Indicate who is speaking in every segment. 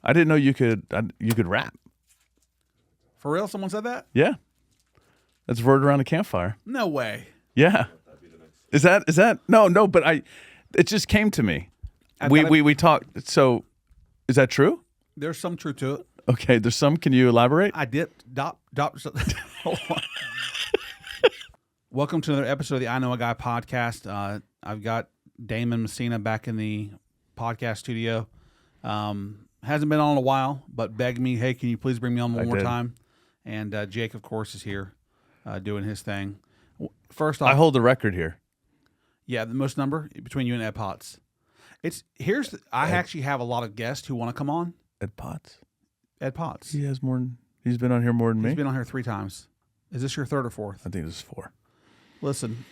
Speaker 1: I didn't know you could rap.
Speaker 2: For real? Someone said that?
Speaker 1: Yeah. That's a word around a campfire.
Speaker 2: No way.
Speaker 1: Yeah. Is that no, but it just came to me. We talked. So is that true?
Speaker 2: There's some truth to it.
Speaker 1: Okay, there's some. Can you elaborate?
Speaker 2: I dipped. Hold on. Welcome to another episode of the I Know a Guy podcast. I've got Damon Messina back in the podcast studio. Hasn't been on in a while, but begged me, hey, can you please bring me on one more time? And Jake, of course, is here doing his thing. First off,
Speaker 1: I hold the record here.
Speaker 2: Yeah, the most number between you and Ed Potts. I actually have a lot of guests who want to come on.
Speaker 1: Ed Potts.
Speaker 2: Ed Potts.
Speaker 1: He's been on here more than me.
Speaker 2: He's been on here 3 times. Is this your third or fourth?
Speaker 1: I think this is 4.
Speaker 2: Listen,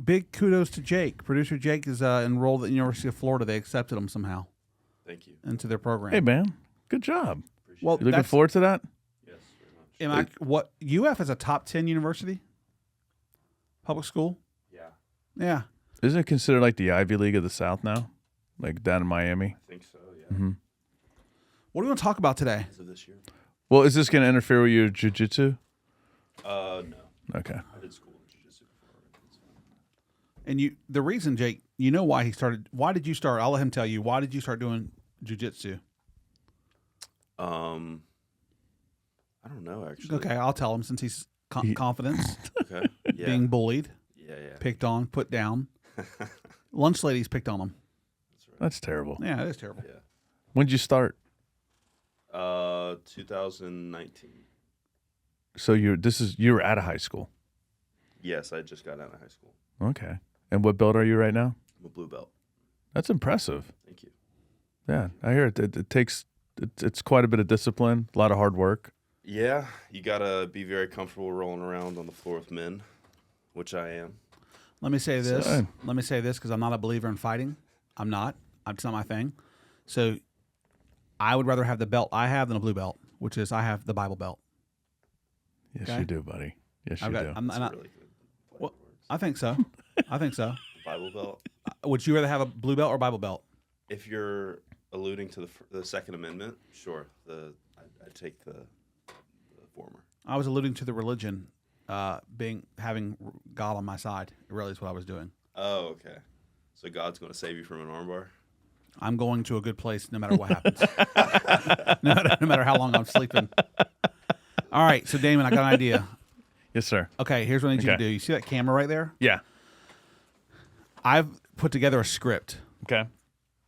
Speaker 2: big kudos to Jake. Producer Jake is enrolled at the University of Florida. They accepted him somehow.
Speaker 3: Thank you.
Speaker 2: Into their program.
Speaker 1: Hey, man. Good job.
Speaker 2: Well,
Speaker 1: you looking forward to that?
Speaker 3: Yes, very much.
Speaker 2: UF is a top 10 university? Public school?
Speaker 3: Yeah.
Speaker 2: Yeah.
Speaker 1: Isn't it considered like the Ivy League of the South now? Like down in Miami?
Speaker 3: I think so, yeah.
Speaker 1: Mm-hmm.
Speaker 2: What are we going to talk about today?
Speaker 3: As of this year?
Speaker 1: Well, is this going to interfere with your jiu-jitsu?
Speaker 3: No.
Speaker 1: Okay.
Speaker 3: I did school in jiu-jitsu before.
Speaker 2: And the reason, Jake, you know why did you start? I'll let him tell you. Why did you start doing jiu-jitsu?
Speaker 3: I don't know, actually.
Speaker 2: Okay, I'll tell him since he's confidence,
Speaker 3: Okay. Yeah.
Speaker 2: being bullied,
Speaker 3: yeah.
Speaker 2: picked on, put down. Lunch ladies picked on him.
Speaker 3: That's right.
Speaker 1: That's terrible.
Speaker 2: Yeah, it is terrible.
Speaker 3: Yeah.
Speaker 1: When did you start?
Speaker 3: 2019.
Speaker 1: So you were out of high school.
Speaker 3: Yes, I just got out of high school.
Speaker 1: Okay. And what belt are you right now?
Speaker 3: I'm a blue belt.
Speaker 1: That's impressive.
Speaker 3: Thank you.
Speaker 1: Yeah, I hear it. It takes it's quite a bit of discipline, a lot of hard work.
Speaker 3: Yeah, you got to be very comfortable rolling around on the floor with men, which I am.
Speaker 2: Let me say this.
Speaker 1: So-
Speaker 2: Let me say this because I'm not a believer in fighting. I'm not. It's not my thing. So I would rather have the belt I have than a blue belt, which is I have the Bible belt.
Speaker 1: Yes,
Speaker 2: Okay.
Speaker 1: you do, buddy. Yes, you do.
Speaker 3: That's really good.
Speaker 2: Well, I think so. I think so.
Speaker 3: Bible belt.
Speaker 2: Would you rather have a blue belt or Bible belt?
Speaker 3: If you're alluding to the Second Amendment, sure. I'd take the former.
Speaker 2: I was alluding to the religion, having God on my side. It really is what I was doing.
Speaker 3: Oh, okay. So God's going to save you from an armbar?
Speaker 2: I'm going to a good place no matter what happens. no matter how long I'm sleeping. All right, so Damon, I got an idea.
Speaker 1: Yes, sir.
Speaker 2: Okay, here's what I need you to do. You see that camera right there?
Speaker 1: Yeah.
Speaker 2: I've put together a script,
Speaker 1: Okay.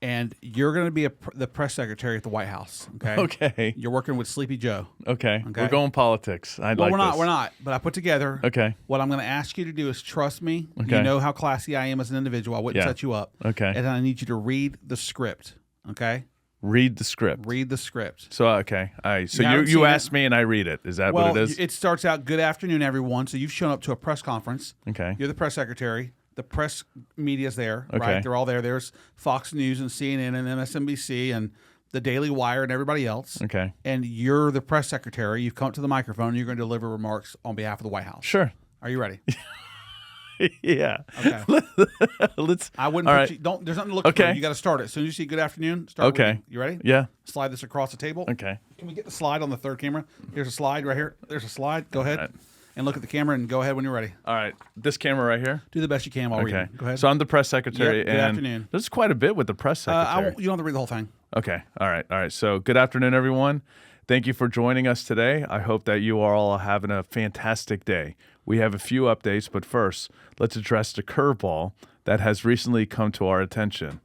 Speaker 2: and you're going to be the press secretary at the White House. Okay.
Speaker 1: Okay.
Speaker 2: You're working with Sleepy Joe.
Speaker 1: Okay.
Speaker 2: Okay.
Speaker 1: We're going politics.
Speaker 2: We're not. But I put together.
Speaker 1: Okay.
Speaker 2: What I'm going to ask you to do is trust me.
Speaker 1: Okay.
Speaker 2: You know how classy I am as an individual. I wouldn't set you up.
Speaker 1: Okay.
Speaker 2: And I need you to read the script. Okay.
Speaker 1: Read the script.
Speaker 2: Read the script.
Speaker 1: So okay. All right. So
Speaker 2: haven't
Speaker 1: you
Speaker 2: seen
Speaker 1: asked me and I read it. Is that
Speaker 2: Well,
Speaker 1: what it is?
Speaker 2: it starts out, good afternoon, everyone. So you've shown up to a press conference.
Speaker 1: Okay.
Speaker 2: You're the press secretary. The press media's there,
Speaker 1: Okay.
Speaker 2: right? They're all there. There's Fox News and CNN and MSNBC and the Daily Wire and everybody else.
Speaker 1: Okay.
Speaker 2: And you're the press secretary. You've come up to the microphone and you're going to deliver remarks on behalf of the White House.
Speaker 1: Sure.
Speaker 2: Are you ready?
Speaker 1: Yeah.
Speaker 2: Okay.
Speaker 1: Let's.
Speaker 2: I wouldn't
Speaker 1: All
Speaker 2: put
Speaker 1: right.
Speaker 2: you, don't, there's nothing to look
Speaker 1: Okay.
Speaker 2: for. You got to start it. As soon as you see good afternoon, start
Speaker 1: Okay.
Speaker 2: reading. You ready?
Speaker 1: Yeah.
Speaker 2: Slide this across the table.
Speaker 1: Okay.
Speaker 2: Can we get the slide on the third camera? Here's a slide right here. There's a slide. Go ahead
Speaker 1: right.
Speaker 2: and look at the camera and go ahead when you're ready.
Speaker 1: All right. This camera right here.
Speaker 2: Do the best you can while
Speaker 1: Okay.
Speaker 2: reading. Go ahead.
Speaker 1: So I'm the press secretary.
Speaker 2: Yep, good
Speaker 1: and
Speaker 2: afternoon.
Speaker 1: There's quite a bit with the press secretary.
Speaker 2: you don't have to read the whole thing.
Speaker 1: Okay. All right. All right. So good afternoon, everyone. Thank you for joining us today. I hope that you are all having a fantastic day. We have a few updates, but first, let's address the curveball that has recently come to our attention.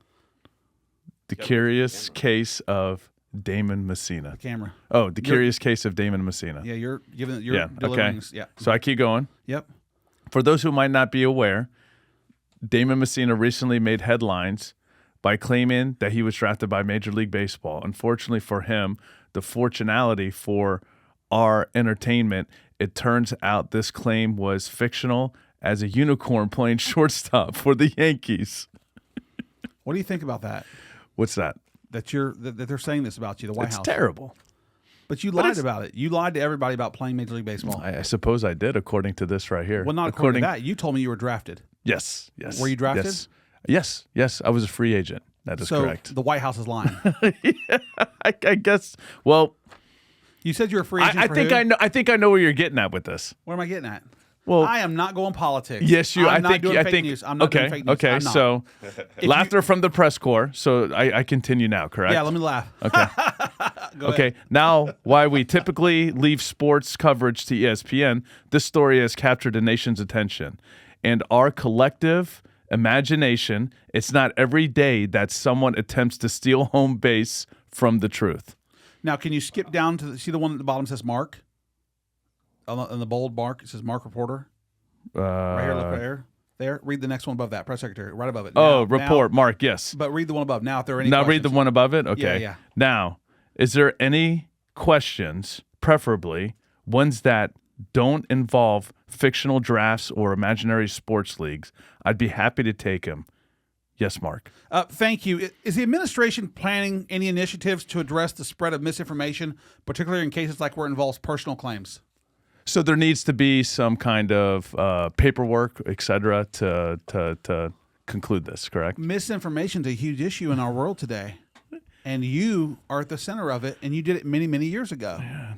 Speaker 1: The curious case of Damon Messina.
Speaker 2: The camera.
Speaker 1: Oh, the curious case of Damon Messina.
Speaker 2: Yeah, you're giving. You're
Speaker 1: Yeah.
Speaker 2: delivering.
Speaker 1: Okay.
Speaker 2: Yeah.
Speaker 1: So I keep going.
Speaker 2: Yep.
Speaker 1: For those who might not be aware, Damon Messina recently made headlines by claiming that he was drafted by Major League Baseball. Unfortunately for him, the fortunality for our entertainment, it turns out this claim was fictional as a unicorn playing shortstop for the Yankees.
Speaker 2: What do you think about that?
Speaker 1: What's that?
Speaker 2: That they're saying this about you, the White
Speaker 1: It's
Speaker 2: House.
Speaker 1: terrible.
Speaker 2: But you lied about it. You lied to everybody about playing Major League Baseball.
Speaker 1: I suppose I did, according to this right here.
Speaker 2: Well, not according to that. You told me you were drafted.
Speaker 1: Yes, yes.
Speaker 2: Were you drafted?
Speaker 1: Yes. I was a free agent. That is
Speaker 2: so
Speaker 1: correct.
Speaker 2: the White House is lying.
Speaker 1: I guess. Well,
Speaker 2: You said you're a free agent
Speaker 1: I
Speaker 2: for
Speaker 1: think
Speaker 2: who?
Speaker 1: I know. I think I know where you're getting at with this.
Speaker 2: Where am I getting at?
Speaker 1: Well,
Speaker 2: I am not going politics.
Speaker 1: yes, you.
Speaker 2: I'm
Speaker 1: I think.
Speaker 2: not doing
Speaker 1: I
Speaker 2: fake
Speaker 1: think.
Speaker 2: news. I'm not
Speaker 1: okay.
Speaker 2: doing fake news.
Speaker 1: Okay.
Speaker 2: I'm not.
Speaker 1: So,
Speaker 2: If
Speaker 1: laughter from the press corps. So I continue now. Correct.
Speaker 2: Yeah, let me laugh.
Speaker 1: Okay.
Speaker 2: Go
Speaker 1: Okay.
Speaker 2: ahead.
Speaker 1: Now, why we typically leave sports coverage to ESPN, this story has captured the nation's attention. And our collective imagination, it's not every day that someone attempts to steal home base from the truth.
Speaker 2: Now, can you skip down to see the one at the bottom says Mark? On the bold mark, it says Mark Reporter. Right here, look right here. There. Read the next one above that. Press secretary, right above it.
Speaker 1: Report, Mark, yes.
Speaker 2: But read the one above. Now, if there are any
Speaker 1: Now
Speaker 2: questions.
Speaker 1: read the one above it? Okay.
Speaker 2: Yeah.
Speaker 1: Now, is there any questions, preferably ones that don't involve fictional drafts or imaginary sports leagues? I'd be happy to take them. Yes, Mark.
Speaker 2: Thank you. Is the administration planning any initiatives to address the spread of misinformation, particularly in cases like where it involves personal claims?
Speaker 1: So there needs to be some kind of paperwork, et cetera, to conclude this, correct?
Speaker 2: Misinformation is a huge issue in our world today, and you are at the center of it, and you did it many, many years ago.
Speaker 1: Yeah,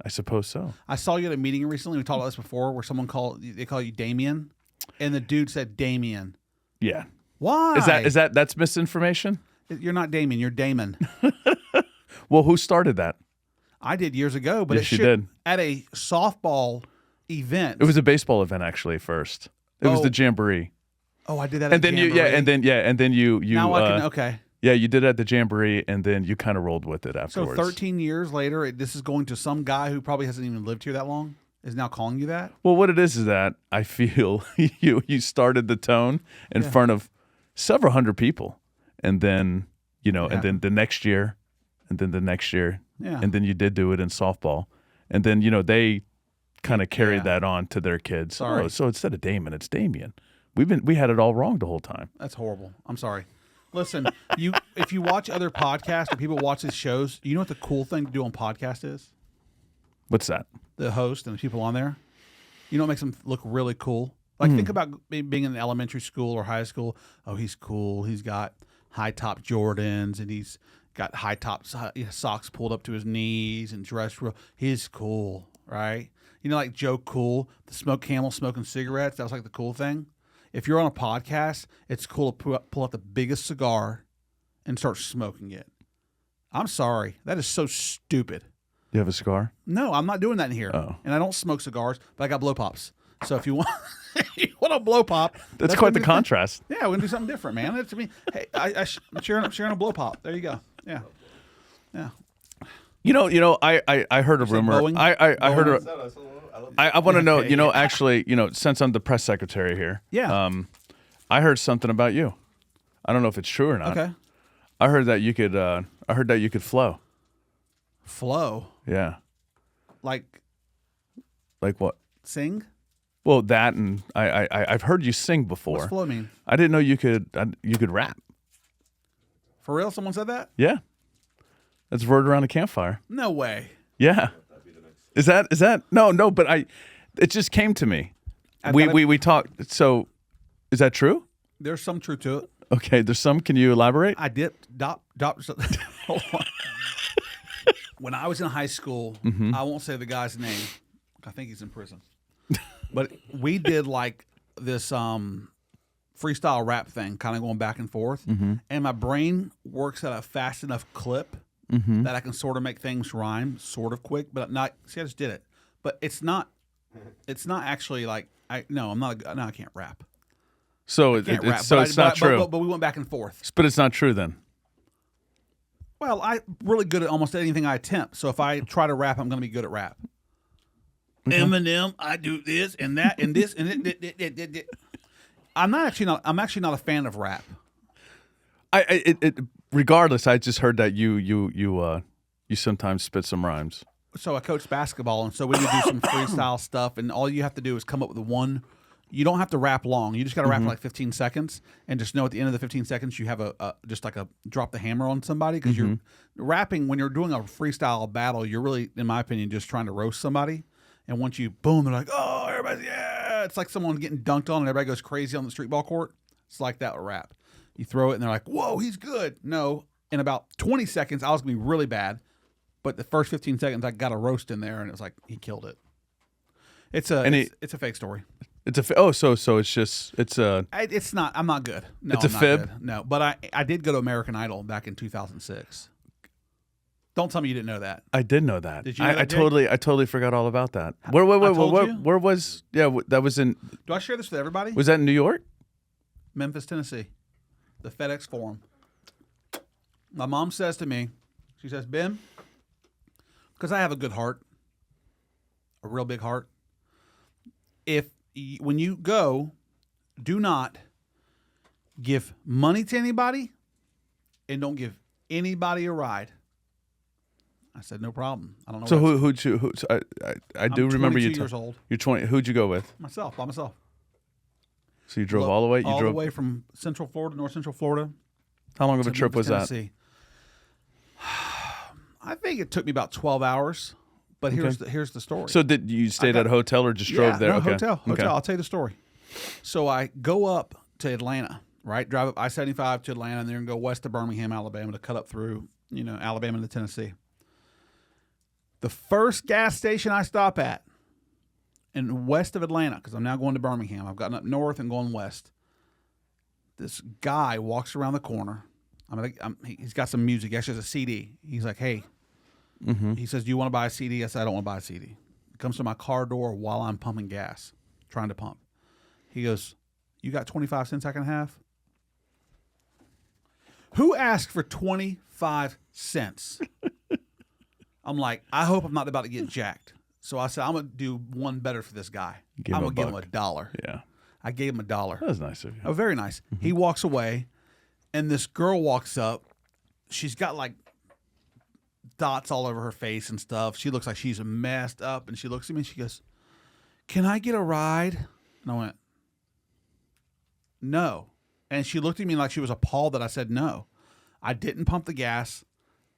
Speaker 1: I suppose so.
Speaker 2: I saw you at a meeting recently. We talked about this before, where someone they call you Damien, and the dude said Damien.
Speaker 1: Yeah.
Speaker 2: Why?
Speaker 1: That's misinformation?
Speaker 2: You're not Damien. You're Damon.
Speaker 1: Well, who started that?
Speaker 2: I did years ago, but
Speaker 1: Yes, you did.
Speaker 2: At a softball event.
Speaker 1: It was a baseball event actually first. It was the jamboree.
Speaker 2: Oh, I did that.
Speaker 1: And then you
Speaker 2: Now I can. Okay.
Speaker 1: Yeah, you did it at the jamboree, and then you kind of rolled with it afterwards.
Speaker 2: So 13 years later, this is going to some guy who probably hasn't even lived here that long is now calling you that?
Speaker 1: Well, what it is that I feel you started the tone in front of several hundred people, and then and then the next year, and then the next year, and then you did do it in softball, and then they kind of carried that on to their kids.
Speaker 2: Sorry.
Speaker 1: Oh, so instead of Damon, it's Damien. We had it all wrong the whole time.
Speaker 2: That's horrible. I'm sorry. Listen, if you watch other podcasts or people watch these shows, you know what the cool thing to do on podcast is?
Speaker 1: What's that?
Speaker 2: The host and the people on there. You know what makes them look really cool? Like think about being in elementary school or high school. Oh, he's cool. He's got high top Jordans and he's got high top socks pulled up to his knees and dressed real. He's cool, right? Like Joe Cool, the Smoke Camel smoking cigarettes. That was like the cool thing. If you're on a podcast, it's cool to pull out the biggest cigar and start smoking it. I'm sorry. That is so stupid.
Speaker 1: You have a cigar?
Speaker 2: No, I'm not doing that in here.
Speaker 1: Oh.
Speaker 2: And I don't smoke cigars, but I got blow pops. So if you want, a blow pop,
Speaker 1: That's quite the contrast.
Speaker 2: Yeah, we're gonna do something different, man. That's me. Hey, I'm sharing a blow pop. There you go. Yeah.
Speaker 1: I heard a rumor.
Speaker 2: Boeing?
Speaker 1: I heard I want to know.
Speaker 2: Okay.
Speaker 1: Actually, since I'm the press secretary here,
Speaker 2: Yeah.
Speaker 1: I heard something about you. I don't know if it's true or not.
Speaker 2: Okay.
Speaker 1: I heard that you could. I heard that you could flow.
Speaker 2: Flow.
Speaker 1: Yeah.
Speaker 2: Like
Speaker 1: What?
Speaker 2: sing?
Speaker 1: Well, that and I've heard you sing before.
Speaker 2: What's flow mean?
Speaker 1: I didn't know you could rap.
Speaker 2: For real? Someone said that?
Speaker 1: Yeah. That's a word around a campfire.
Speaker 2: No way.
Speaker 1: Yeah. Is that no? But it just came to me. We talked. So, is that true?
Speaker 2: There's some truth to it.
Speaker 1: Okay. There's some. Can you elaborate?
Speaker 2: I dipped. Hold on. When I was in high school, I won't say the guy's name. I think he's in prison. But we did like this freestyle rap thing, kind of going back and forth. And my brain works at a fast enough clip that I can sort of make things rhyme sort of quick, but not. See, I just did it. But it's not actually like I can't rap.
Speaker 1: So
Speaker 2: Can't rap,
Speaker 1: it's not true.
Speaker 2: But we went back and forth.
Speaker 1: But it's not true then.
Speaker 2: Well, I'm really good at almost anything I attempt. So if I try to rap, I'm going to be good at rap. Eminem, I do this and that and this and it. I'm actually not a fan of rap.
Speaker 1: Regardless, I just heard that you sometimes spit some rhymes.
Speaker 2: So I coach basketball, and so we would do some freestyle stuff. And all you have to do is come up with one. You don't have to rap long. You just got to rap for like 15 seconds, and just know at the end of the 15 seconds you have just like a drop the hammer on somebody because you're rapping when you're doing a freestyle battle. You're really, in my opinion, just trying to roast somebody. And once you boom, they're like, oh, everybody, yeah. It's like someone getting dunked on, and everybody goes crazy on the street ball court. It's like that with rap. You throw it, and they're like, "Whoa, he's good." No, in about 20 seconds, I was gonna be really bad, but the first 15 seconds, I got a roast in there, and it was like he killed it. It's a fake story.
Speaker 1: It's a so
Speaker 2: It's not. I'm not good. No,
Speaker 1: It's a
Speaker 2: I'm not
Speaker 1: fib?
Speaker 2: good. No, but I did go to American Idol back in 2006. Don't tell me you didn't know that.
Speaker 1: I did know that.
Speaker 2: Did you know that,
Speaker 1: I
Speaker 2: Jake?
Speaker 1: totally forgot all about that.
Speaker 2: I told you?
Speaker 1: Where was that was in
Speaker 2: Do I share this with everybody?
Speaker 1: was that in New York?
Speaker 2: Memphis, Tennessee, the FedEx Forum. My mom says to me, she says, "Ben, because I have a good heart, a real big heart. When you go, do not give money to anybody, and don't give anybody a ride." I said, "No problem. I don't know."
Speaker 1: So
Speaker 2: what
Speaker 1: I do remember you.
Speaker 2: 22 years old.
Speaker 1: You're 20. Who'd you go with?
Speaker 2: By myself.
Speaker 1: So you drove all the way. You
Speaker 2: all
Speaker 1: drove
Speaker 2: the way from Central Florida, North Central Florida.
Speaker 1: How long of a
Speaker 2: to
Speaker 1: trip was
Speaker 2: Memphis,
Speaker 1: that?
Speaker 2: Tennessee. I think it took me about 12 hours, but here's the story.
Speaker 1: So did you stayed at a hotel or just drove there?
Speaker 2: No,
Speaker 1: Okay.
Speaker 2: hotel.
Speaker 1: Okay.
Speaker 2: I'll tell you the story. So I go up to Atlanta, right? Drive up I-75 to Atlanta, and then go west to Birmingham, Alabama, to cut up through, Alabama to Tennessee. The first gas station I stop at in west of Atlanta, because I'm now going to Birmingham. I've gotten up north and going west. This guy walks around the corner. He's got some music. He actually has a CD. He's like, "Hey," he says, "Do you want to buy a CD?" I said, "I don't want to buy a CD." He comes to my car door while I'm pumping gas, trying to pump. He goes, "You got 25 cents I can have?" Who asked for 25 cents? I'm like, I hope I'm not about to get jacked. So I said, I'm going to do one better for this guy. I'm going to give him $1.
Speaker 1: Yeah.
Speaker 2: I gave him $1.
Speaker 1: That was nice of you.
Speaker 2: Oh, very nice. He walks away, and this girl walks up. She's got like dots all over her face and stuff. She looks like she's messed up, and she looks at me and she goes, "Can I get a ride?" And I went, "No." And she looked at me like she was appalled that I said no. I didn't pump the gas.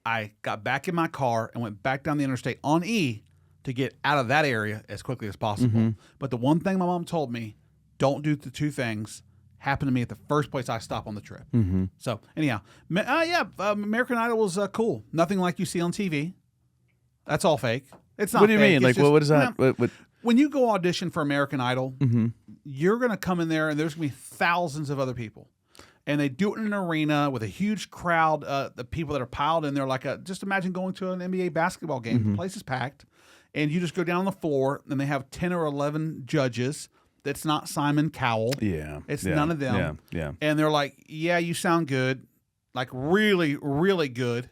Speaker 2: I got back in my car and went back down the interstate on E to get out of that area as quickly as possible. But the one thing my mom told me, don't do the two things, happened to me at the first place I stop on the trip. So anyhow, American Idol was cool. Nothing like you see on TV. That's all fake. It's not.
Speaker 1: What do you
Speaker 2: fake.
Speaker 1: mean? Like,
Speaker 2: It's just,
Speaker 1: what is that? What?
Speaker 2: When you go audition for American Idol, you're going to come in there and there's going to be thousands of other people. And they do it in an arena with a huge crowd, the people that are piled in there. Just imagine going to an NBA basketball game. The place is packed. And you just go down on the floor, and they have 10 or 11 judges. That's not Simon Cowell.
Speaker 1: Yeah.
Speaker 2: It's none of them.
Speaker 1: Yeah.
Speaker 2: And they're like, "Yeah, you sound good. Like, really, really good."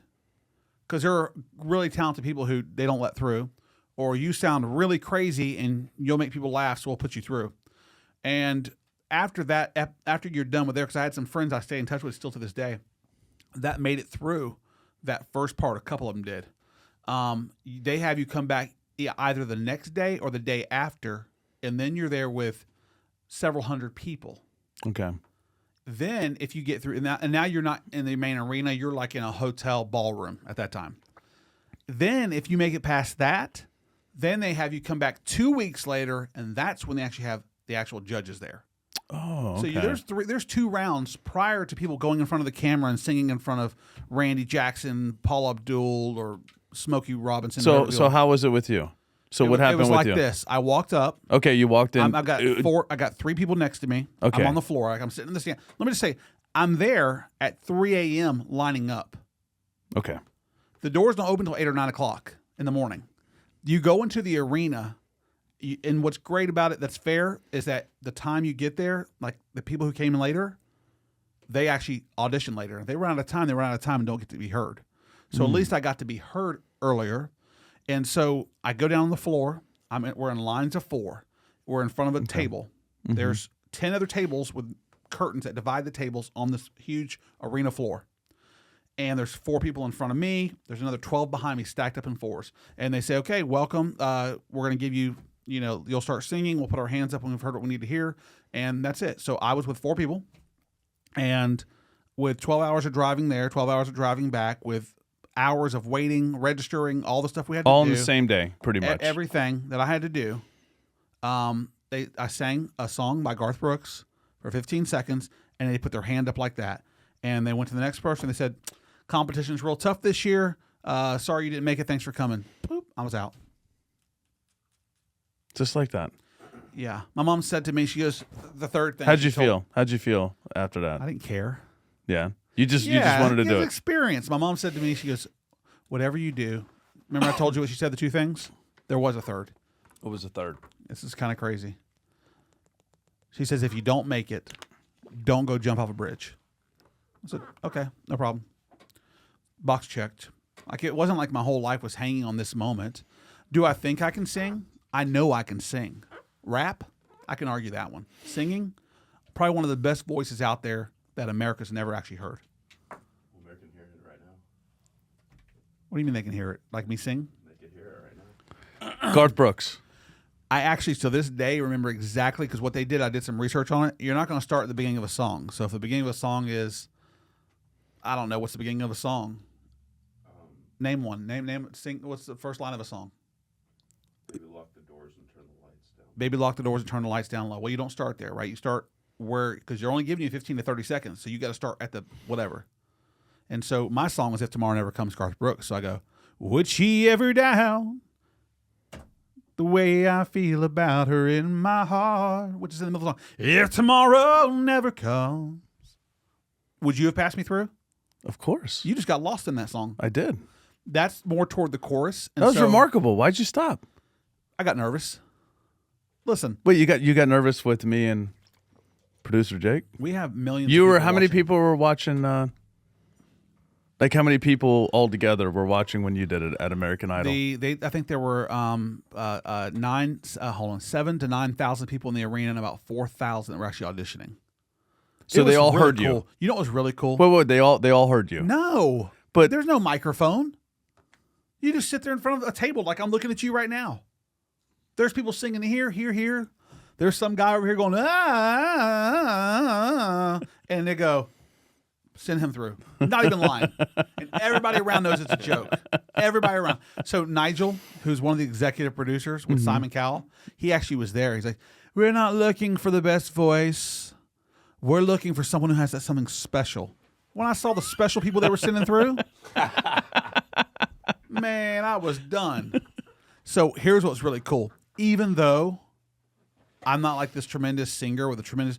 Speaker 2: Because there are really talented people who they don't let through. Or you sound really crazy, and you'll make people laugh, so we'll put you through. And after that, after you're done with there, because I had some friends I stay in touch with still to this day, that made it through that first part. A couple of them did. They have you come back either the next day or the day after, and then you're there with several hundred people.
Speaker 1: Okay.
Speaker 2: Then if you get through, and now you're not in the main arena, you're like in a hotel ballroom at that time. Then if you make it past that, then they have you come back 2 weeks later, and that's when they actually have the actual judges there.
Speaker 1: Oh, okay.
Speaker 2: So there's 2 rounds prior to people going in front of the camera and singing in front of Randy Jackson, Paul Abdul, or Smokey Robinson.
Speaker 1: So how was it with you? So what happened with you?
Speaker 2: It was like this. I walked up.
Speaker 1: Okay, you walked in.
Speaker 2: I got 3 people next to me.
Speaker 1: Okay.
Speaker 2: I'm on the floor. I'm sitting in the stand. Let me just say, I'm there at 3 a.m. lining up.
Speaker 1: Okay.
Speaker 2: The doors don't open until 8 or 9 o'clock in the morning. You go into the arena, and what's great about it that's fair is that the time you get there, like the people who came in later, they actually audition later. If they run out of time, and don't get to be heard. So at least I got to be heard earlier. And so I go down on the floor. We're in lines of 4. We're in front of a table. There's 10 other tables with curtains that divide the tables on this huge arena floor. And there's 4 people in front of me. There's another 12 behind me stacked up in 4s. And they say, "Okay, welcome. We're going to give you, you'll start singing. We'll put our hands up when we've heard what we need to hear." And that's it. So I was with 4 people. And with 12 hours of driving there, 12 hours of driving back, with hours of waiting, registering, all the stuff we had to do.
Speaker 1: All in the same day, pretty much.
Speaker 2: Everything that I had to do. I sang a song by Garth Brooks for 15 seconds, and they put their hand up like that. And they went to the next person. They said, competition's real tough this year. Sorry you didn't make it. Thanks for coming. Boop, I was out.
Speaker 1: Just like that.
Speaker 2: Yeah. My mom said to me, she goes, the third thing.
Speaker 1: How'd you feel? How'd you feel after that?
Speaker 2: I didn't care.
Speaker 1: Yeah. You just wanted to do it.
Speaker 2: Experience. My mom said to me, she goes, whatever you do. Remember I told you what she said, the two things? There was a third.
Speaker 1: What was the third?
Speaker 2: This is kind of crazy. She says, if you don't make it, don't go jump off a bridge. I said, okay, no problem. Box checked. Like, it wasn't like my whole life was hanging on this moment. Do I think I can sing? I know I can sing. Rap? I can argue that one. Singing? Probably one of the best voices out there that America's never actually heard.
Speaker 3: American hearing it right now.
Speaker 2: What do you mean they can hear it? Like me sing?
Speaker 3: They can hear it right now.
Speaker 1: Garth Brooks.
Speaker 2: I actually, to this day, remember exactly, because what they did, I did some research on it. You're not going to start at the beginning of a song. So if the beginning of a song is, I don't know, what's the beginning of a song? Name one. Name. Sing. What's the first line of a song?
Speaker 3: Baby, lock the doors and turn the lights down.
Speaker 2: Baby, lock the doors and turn the lights down low. Well, you don't start there, right? You start where, because you're only giving you 15 to 30 seconds, so you got to start at the whatever. And so my song was If Tomorrow Never Comes, Garth Brooks. So I go, would she ever down the way I feel about her in my heart, which is in the middle of the song. If tomorrow never comes. Would you have passed me through?
Speaker 1: Of course.
Speaker 2: You just got lost in that song.
Speaker 1: I did.
Speaker 2: That's more toward the chorus. And
Speaker 1: that was remarkable. Why'd you stop?
Speaker 2: I got nervous. Listen.
Speaker 1: Wait, you got nervous with me and producer Jake?
Speaker 2: We have millions
Speaker 1: You
Speaker 2: of
Speaker 1: were,
Speaker 2: people
Speaker 1: how many
Speaker 2: watching.
Speaker 1: people were watching, like how many people all together were watching when you did it at American Idol?
Speaker 2: I think there were 7,000 to 9,000 people in the arena and about 4,000 that were actually auditioning.
Speaker 1: So they all
Speaker 2: really
Speaker 1: heard
Speaker 2: cool.
Speaker 1: you.
Speaker 2: You know what was really cool?
Speaker 1: Wait, they all heard you.
Speaker 2: No,
Speaker 1: But
Speaker 2: there's no microphone. You just sit there in front of a table like I'm looking at you right now. There's people singing here. There's some guy over here going, and they go, send him through. Not even lying. And everybody around knows it's a joke. Everybody around. So Nigel, who's one of the executive producers with Simon Cowell, he actually was there. He's like, we're not looking for the best voice. We're looking for someone who has that something special. When I saw the special people they were sending through, man, I was done. So here's what's really cool. Even though I'm not like this tremendous singer with a tremendous...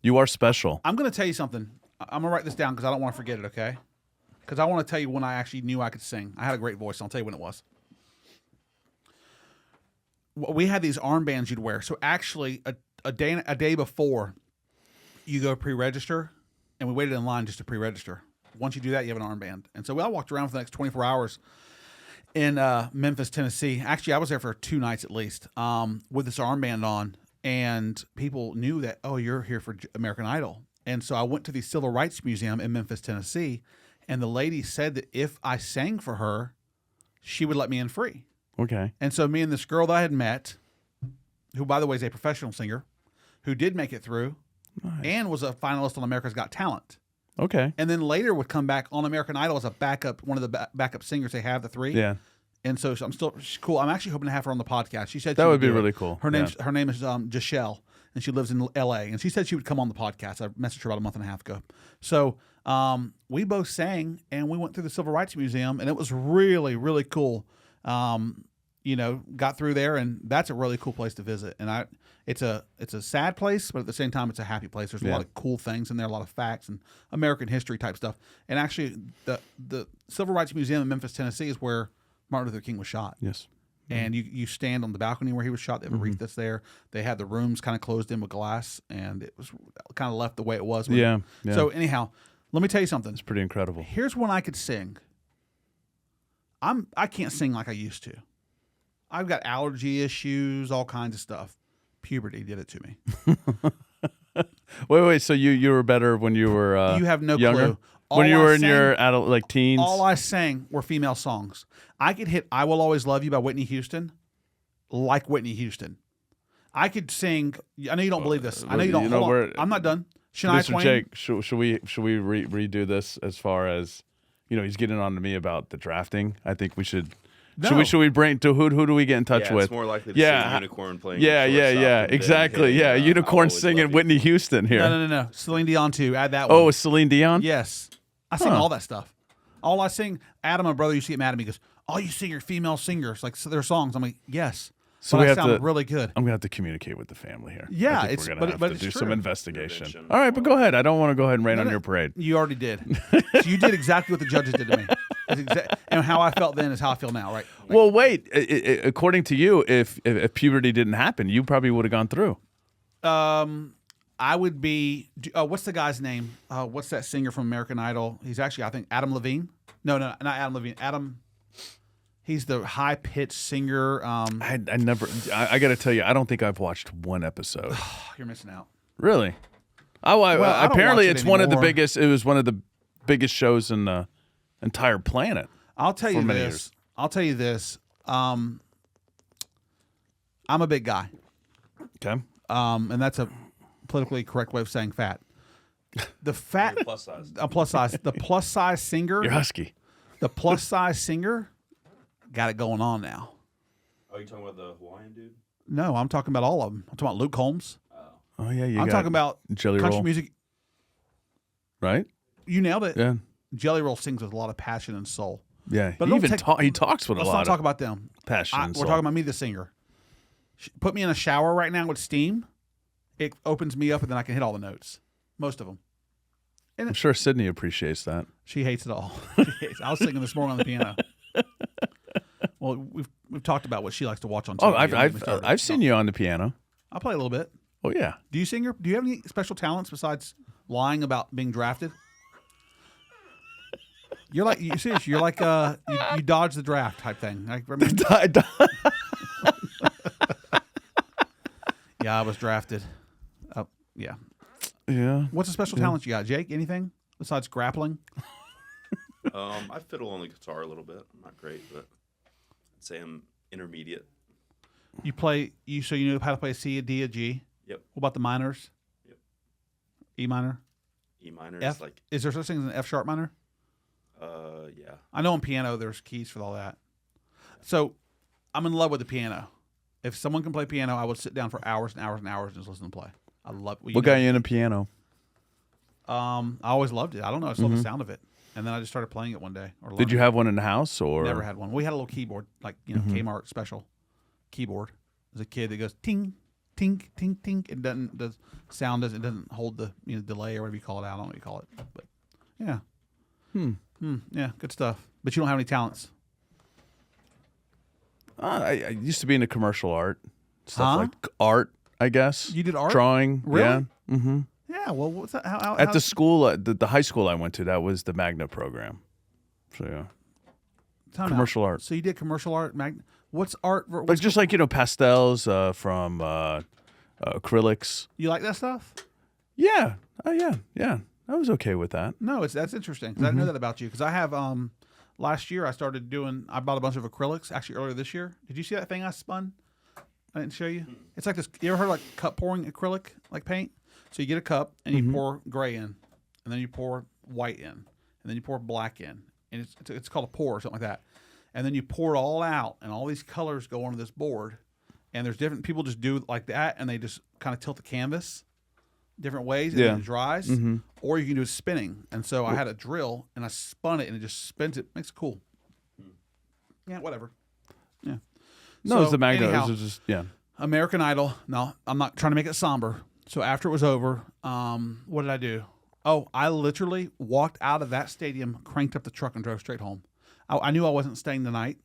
Speaker 1: you are special.
Speaker 2: I'm going to tell you something. I'm going to write this down because I don't want to forget it, okay? Because I want to tell you when I actually knew I could sing. I had a great voice. I'll tell you when it was. We had these armbands you'd wear. So actually, a day before, you go pre-register, and we waited in line just to pre-register. Once you do that, you have an armband. And so I walked around for the next 24 hours in Memphis, Tennessee. Actually, I was there for 2 nights at least with this armband on, and people knew that, oh, you're here for American Idol. And so I went to the Civil Rights Museum in Memphis, Tennessee, and the lady said that if I sang for her, she would let me in free.
Speaker 1: Okay.
Speaker 2: And so me and this girl that I had met, who, by the way, is a professional singer, who did make it through, and was a finalist on America's Got Talent.
Speaker 1: Okay.
Speaker 2: And then later would come back on American Idol as a backup, one of the backup singers they have, the 3.
Speaker 1: Yeah.
Speaker 2: And so she's cool. I'm actually hoping to have her on the podcast. She said
Speaker 1: That
Speaker 2: she
Speaker 1: would be
Speaker 2: do it.
Speaker 1: really cool.
Speaker 2: Her name is Jachelle, and she lives in L.A. And she said she would come on the podcast. I messaged her about a month and a half ago. So we both sang, and we went through the Civil Rights Museum, and it was really, really cool. Got through there, and that's a really cool place to visit. And it's a sad place, but at the same time, it's a happy place. There's a lot of cool things in there, a lot of facts and American history type stuff. And actually, the Civil Rights Museum in Memphis, Tennessee, is where Martin Luther King was shot.
Speaker 1: Yes.
Speaker 2: And you stand on the balcony where he was shot. They have a wreath that's there. They had the rooms kind of closed in with glass, and it was kind of left the way it was.
Speaker 1: Yeah.
Speaker 2: So anyhow, let me tell you something.
Speaker 1: It's pretty incredible.
Speaker 2: Here's when I could sing. I can't sing like I used to. I've got allergy issues, all kinds of stuff. Puberty did it to me.
Speaker 1: Wait. So you were better when you were
Speaker 2: you have no
Speaker 1: younger?
Speaker 2: clue.
Speaker 1: When you were in your adult, teens?
Speaker 2: All I sang were female songs. I could hit I Will Always Love You by Whitney Houston like Whitney Houston. I could sing, I know you don't believe this. I know you don't. Hold on. I'm not done. Shania Twain.
Speaker 1: Jake, should we redo this as far as, he's getting on to me about the drafting. I think we should
Speaker 2: No.
Speaker 1: Should we bring to who do we get in touch
Speaker 3: Yeah,
Speaker 1: with?
Speaker 3: it's more likely to
Speaker 1: Yeah.
Speaker 3: see a unicorn playing.
Speaker 1: Yeah,
Speaker 3: shortstop
Speaker 1: exactly.
Speaker 3: than hitting,
Speaker 1: Unicorn
Speaker 3: I'll Always
Speaker 1: singing
Speaker 3: Love You.
Speaker 1: Whitney Houston here.
Speaker 2: No. Celine Dion too. Add that one.
Speaker 1: Oh, Celine Dion?
Speaker 2: Yes. I sing all that stuff. All I sing, Adam, my brother, used to get mad at me. He goes, all you sing are female singers, like their songs. I'm like, yes.
Speaker 1: So
Speaker 2: but
Speaker 1: we
Speaker 2: I
Speaker 1: have
Speaker 2: sound
Speaker 1: to,
Speaker 2: really good.
Speaker 1: I'm going to have to communicate with the family here.
Speaker 2: Yeah,
Speaker 1: I think
Speaker 2: it's-
Speaker 1: we're
Speaker 2: but-
Speaker 1: going to
Speaker 2: but
Speaker 1: have to
Speaker 2: it's
Speaker 1: do some
Speaker 2: true.
Speaker 1: investigation.
Speaker 3: Intervention.
Speaker 1: All right, but go ahead. I don't want to go ahead and rain on
Speaker 2: no.
Speaker 1: your parade.
Speaker 2: You already did. So you did exactly what the judges did to me. And how I felt then is how I feel now, right? Like,
Speaker 1: Well, wait. According to you, if puberty didn't happen, you probably would have gone through.
Speaker 2: I would be. What's the guy's name? What's that singer from American Idol? He's actually, I think, Adam Levine. No, not Adam Levine. Adam. He's the high pitched singer.
Speaker 1: I never. I got to tell you, I don't think I've watched one episode.
Speaker 2: You're missing out.
Speaker 1: Really? Oh,
Speaker 2: I don't
Speaker 1: apparently
Speaker 2: watch it
Speaker 1: it's one of the
Speaker 2: anymore.
Speaker 1: biggest. It was one of the biggest shows in the entire planet.
Speaker 2: I'll tell you
Speaker 1: many
Speaker 2: this.
Speaker 1: years.
Speaker 2: I'll tell you this. I'm a big guy,
Speaker 1: Okay.
Speaker 2: and that's a politically correct way of saying fat. The fat,
Speaker 3: You're plus size.
Speaker 2: plus size. The plus size singer.
Speaker 1: You're husky.
Speaker 2: The plus size singer got it going on now.
Speaker 3: Oh, you talking about the Hawaiian dude?
Speaker 2: No, I'm talking about all of them. I'm talking about Luke Holmes.
Speaker 1: Oh yeah, you
Speaker 2: I'm
Speaker 1: got
Speaker 2: talking about
Speaker 1: Jelly
Speaker 2: country
Speaker 1: Roll,
Speaker 2: music.
Speaker 1: right?
Speaker 2: You nailed it.
Speaker 1: Yeah,
Speaker 2: Jelly Roll sings with a lot of passion and soul.
Speaker 1: yeah.
Speaker 2: But
Speaker 1: he
Speaker 2: don't
Speaker 1: even
Speaker 2: take-
Speaker 1: he talks with a
Speaker 2: Let's
Speaker 1: lot
Speaker 2: not talk
Speaker 1: of
Speaker 2: about them.
Speaker 1: passion. and
Speaker 2: We're
Speaker 1: soul.
Speaker 2: talking about me, the singer. Put me in a shower right now with steam. It opens me up, and then I can hit all the notes. Most of them.
Speaker 1: I'm sure Sydney appreciates that.
Speaker 2: She hates it all. I was singing this morning on the piano. Well, we've talked about what she likes to watch on TV.
Speaker 1: Oh,
Speaker 2: Don't get me started.
Speaker 1: I've seen you on the piano.
Speaker 2: I'll play a little bit.
Speaker 1: Oh yeah.
Speaker 2: Do you sing? Do you have any special talents besides lying about being drafted? You're like you serious. You're like you dodge the draft type thing. Like, remember? Yeah, I was drafted. Yeah.
Speaker 1: Yeah.
Speaker 2: What's a special talent you got, Jake? Anything besides grappling?
Speaker 3: I fiddle on the guitar a little bit. I'm not great, but I'd say I'm intermediate.
Speaker 2: You play so you know how to play a C, a D, a G.
Speaker 3: Yep.
Speaker 2: What about the minors?
Speaker 3: Yep.
Speaker 2: E minor.
Speaker 3: E minor
Speaker 2: F.
Speaker 3: is like,
Speaker 2: Is there such thing as an F sharp minor?
Speaker 3: yeah.
Speaker 2: I know on piano there's keys for all that. So I'm in love with the piano. If someone can play piano, I would sit down for hours and hours and hours and just listen to play. I love.
Speaker 1: What got you into piano?
Speaker 2: I always loved it. I don't know. I just love the sound of it. And then I just started playing it one day. Or
Speaker 1: Did you have one in the house or
Speaker 2: Never had one. We had a little keyboard, like Kmart special keyboard. As a kid, that goes ting, ting, ting, ting. It doesn't. The sound doesn't. It doesn't hold the delay or whatever you call it. I don't know what you call it. But yeah. Yeah. Good stuff. But you don't have any talents.
Speaker 1: I used to be into commercial art, stuff
Speaker 2: Huh?
Speaker 1: like art. I guess
Speaker 2: You did art?
Speaker 1: drawing.
Speaker 2: Really?
Speaker 1: Yeah. Mm-hmm.
Speaker 2: Yeah. Well, what's that? How,
Speaker 1: At the school, the high school I went to, that was the Magna program. So yeah,
Speaker 2: time out.
Speaker 1: commercial art.
Speaker 2: So you did commercial art. What's art?
Speaker 1: Like just like pastels from acrylics.
Speaker 2: You like that stuff?
Speaker 1: Yeah. Oh yeah. I was okay with that.
Speaker 2: No, that's interesting because I know that about you. Because I have last year I started doing. I bought a bunch of acrylics. Actually, earlier this year. Did you see that thing I spun? I didn't show you. It's like this. You ever heard of like cup pouring acrylic like paint? So you get a cup and you pour gray in, and then you pour white in, and then you pour black in, and it's called a pour or something like that. And then you pour it all out, and all these colors go onto this board. And there's different people just do it like that, and they just kind of tilt the canvas different ways, and then it dries. Or you can do it spinning. And so I had a drill, and I spun it, and it just spins it. Makes it cool. Yeah, whatever. Yeah.
Speaker 1: No, it was the Magna.
Speaker 2: anyhow,
Speaker 1: It was just
Speaker 2: American Idol. No, I'm not trying to make it somber. So after it was over, what did I do? Oh, I literally walked out of that stadium, cranked up the truck, and drove straight home. I knew I wasn't staying the night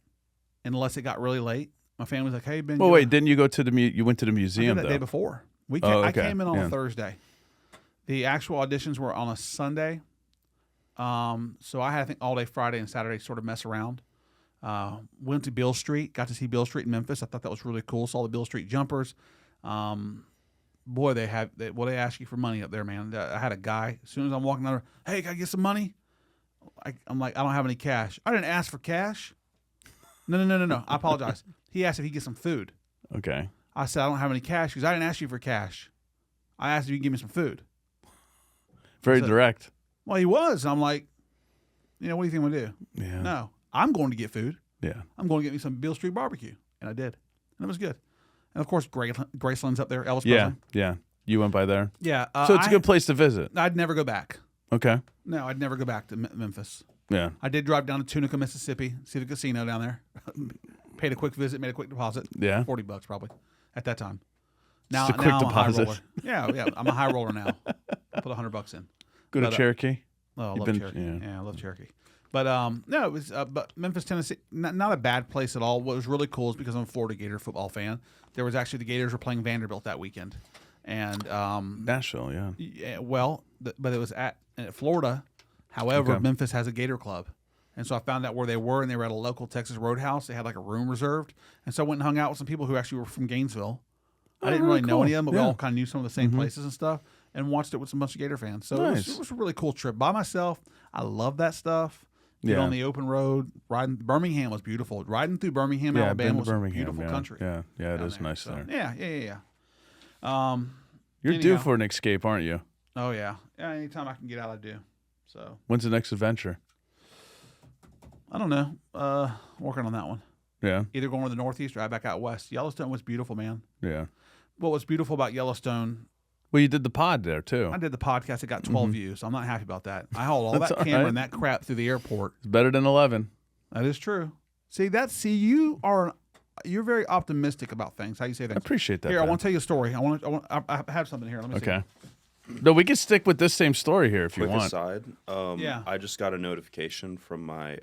Speaker 2: unless it got really late. My family was like, "Hey, Ben."
Speaker 1: Well, wait, didn't you go to you went to the
Speaker 2: I
Speaker 1: museum
Speaker 2: did that
Speaker 1: though?
Speaker 2: day before.
Speaker 1: Okay.
Speaker 2: I came in on
Speaker 1: Yeah.
Speaker 2: a Thursday. The actual auditions were on a Sunday. So I had, I think, all day Friday and Saturday sort of mess around. Went to Beale Street, got to see Beale Street in Memphis. I thought that was really cool. Saw the Beale Street Jumpers. Boy, they ask you for money up there, man. I had a guy, as soon as I'm walking down, hey, can I get some money? I'm like, I don't have any cash. I didn't ask for cash. No. I apologize. He asked if he could get some food.
Speaker 1: Okay.
Speaker 2: I said, I don't have any cash because I didn't ask you for cash. I asked if you could give me some food.
Speaker 1: Very
Speaker 2: So-
Speaker 1: direct.
Speaker 2: Well, he was. And I'm like, what do you think I'm going to do?
Speaker 1: Yeah.
Speaker 2: No, I'm going to get food.
Speaker 1: Yeah.
Speaker 2: I'm going to get me some Beale Street barbecue. And I did. And it was good. And, of course, Graceland's up there. Elvis
Speaker 1: Yeah.
Speaker 2: Presley.
Speaker 1: Yeah. You went by there?
Speaker 2: Yeah.
Speaker 1: So it's a good place to visit.
Speaker 2: I'd never go back.
Speaker 1: Okay.
Speaker 2: No, I'd never go back to Memphis.
Speaker 1: Yeah.
Speaker 2: I did drive down to Tunica, Mississippi, see the casino down there. Paid a quick visit, made a quick deposit.
Speaker 1: Yeah.
Speaker 2: $40 probably at that time. Now,
Speaker 1: Just a quick
Speaker 2: now I'm
Speaker 1: deposit.
Speaker 2: a high roller. Yeah. I'm a high roller now. I put $100 in.
Speaker 1: Go to
Speaker 2: But,
Speaker 1: Cherokee?
Speaker 2: Oh, I
Speaker 1: You've
Speaker 2: love
Speaker 1: been-
Speaker 2: Cherokee.
Speaker 1: yeah.
Speaker 2: Yeah, I love Cherokee. But no, it was. But Memphis, Tennessee, not a bad place at all. What was really cool is because I'm a Florida Gator football fan. There was actually the Gators were playing Vanderbilt that weekend, and
Speaker 1: Nashville, yeah.
Speaker 2: yeah, well, but it was at Florida. However,
Speaker 1: Okay.
Speaker 2: Memphis has a Gator club, and so I found out where they were, and they were at a local Texas Roadhouse. They had like a room reserved, and so I went and hung out with some people who actually were from Gainesville. I didn't really know
Speaker 1: cool.
Speaker 2: any of them, but we
Speaker 1: Yeah.
Speaker 2: all kind of knew some of the same places and stuff, and watched it with some bunch of Gator fans. So
Speaker 1: Nice.
Speaker 2: it was a really cool trip by myself. I love that stuff. Get
Speaker 1: Yeah.
Speaker 2: on the open road, riding. Birmingham was beautiful. Riding through Birmingham,
Speaker 1: Yeah, I've been
Speaker 2: Alabama
Speaker 1: to
Speaker 2: was a
Speaker 1: Birmingham.
Speaker 2: beautiful
Speaker 1: yeah.
Speaker 2: country.
Speaker 1: Yeah, it
Speaker 2: down
Speaker 1: is nice
Speaker 2: So,
Speaker 1: there.
Speaker 2: Yeah.
Speaker 1: You're due
Speaker 2: anyhow.
Speaker 1: for an escape, aren't you?
Speaker 2: Oh yeah. Anytime I can get out, I do. So
Speaker 1: When's the next adventure?
Speaker 2: I don't know. Working on that one.
Speaker 1: Yeah,
Speaker 2: Either going to the Northeast or right back out west. Yellowstone was beautiful, man.
Speaker 1: yeah.
Speaker 2: What was beautiful about Yellowstone?
Speaker 1: Well, you did the pod there too.
Speaker 2: I did the podcast. It got 12 views. I'm not happy about that. I hauled all
Speaker 1: That's
Speaker 2: that
Speaker 1: all
Speaker 2: camera
Speaker 1: right.
Speaker 2: and that crap through the airport.
Speaker 1: It's better than 11.
Speaker 2: That is true. You're very optimistic about things. How you say
Speaker 1: I
Speaker 2: things.
Speaker 1: appreciate that.
Speaker 2: Here, I
Speaker 1: Ben.
Speaker 2: want to tell you a story. I have something here. Let me see.
Speaker 1: Okay. No, we can stick with this same story here if you
Speaker 3: Quick
Speaker 1: want.
Speaker 3: aside,
Speaker 2: Yeah.
Speaker 3: I just got a notification from my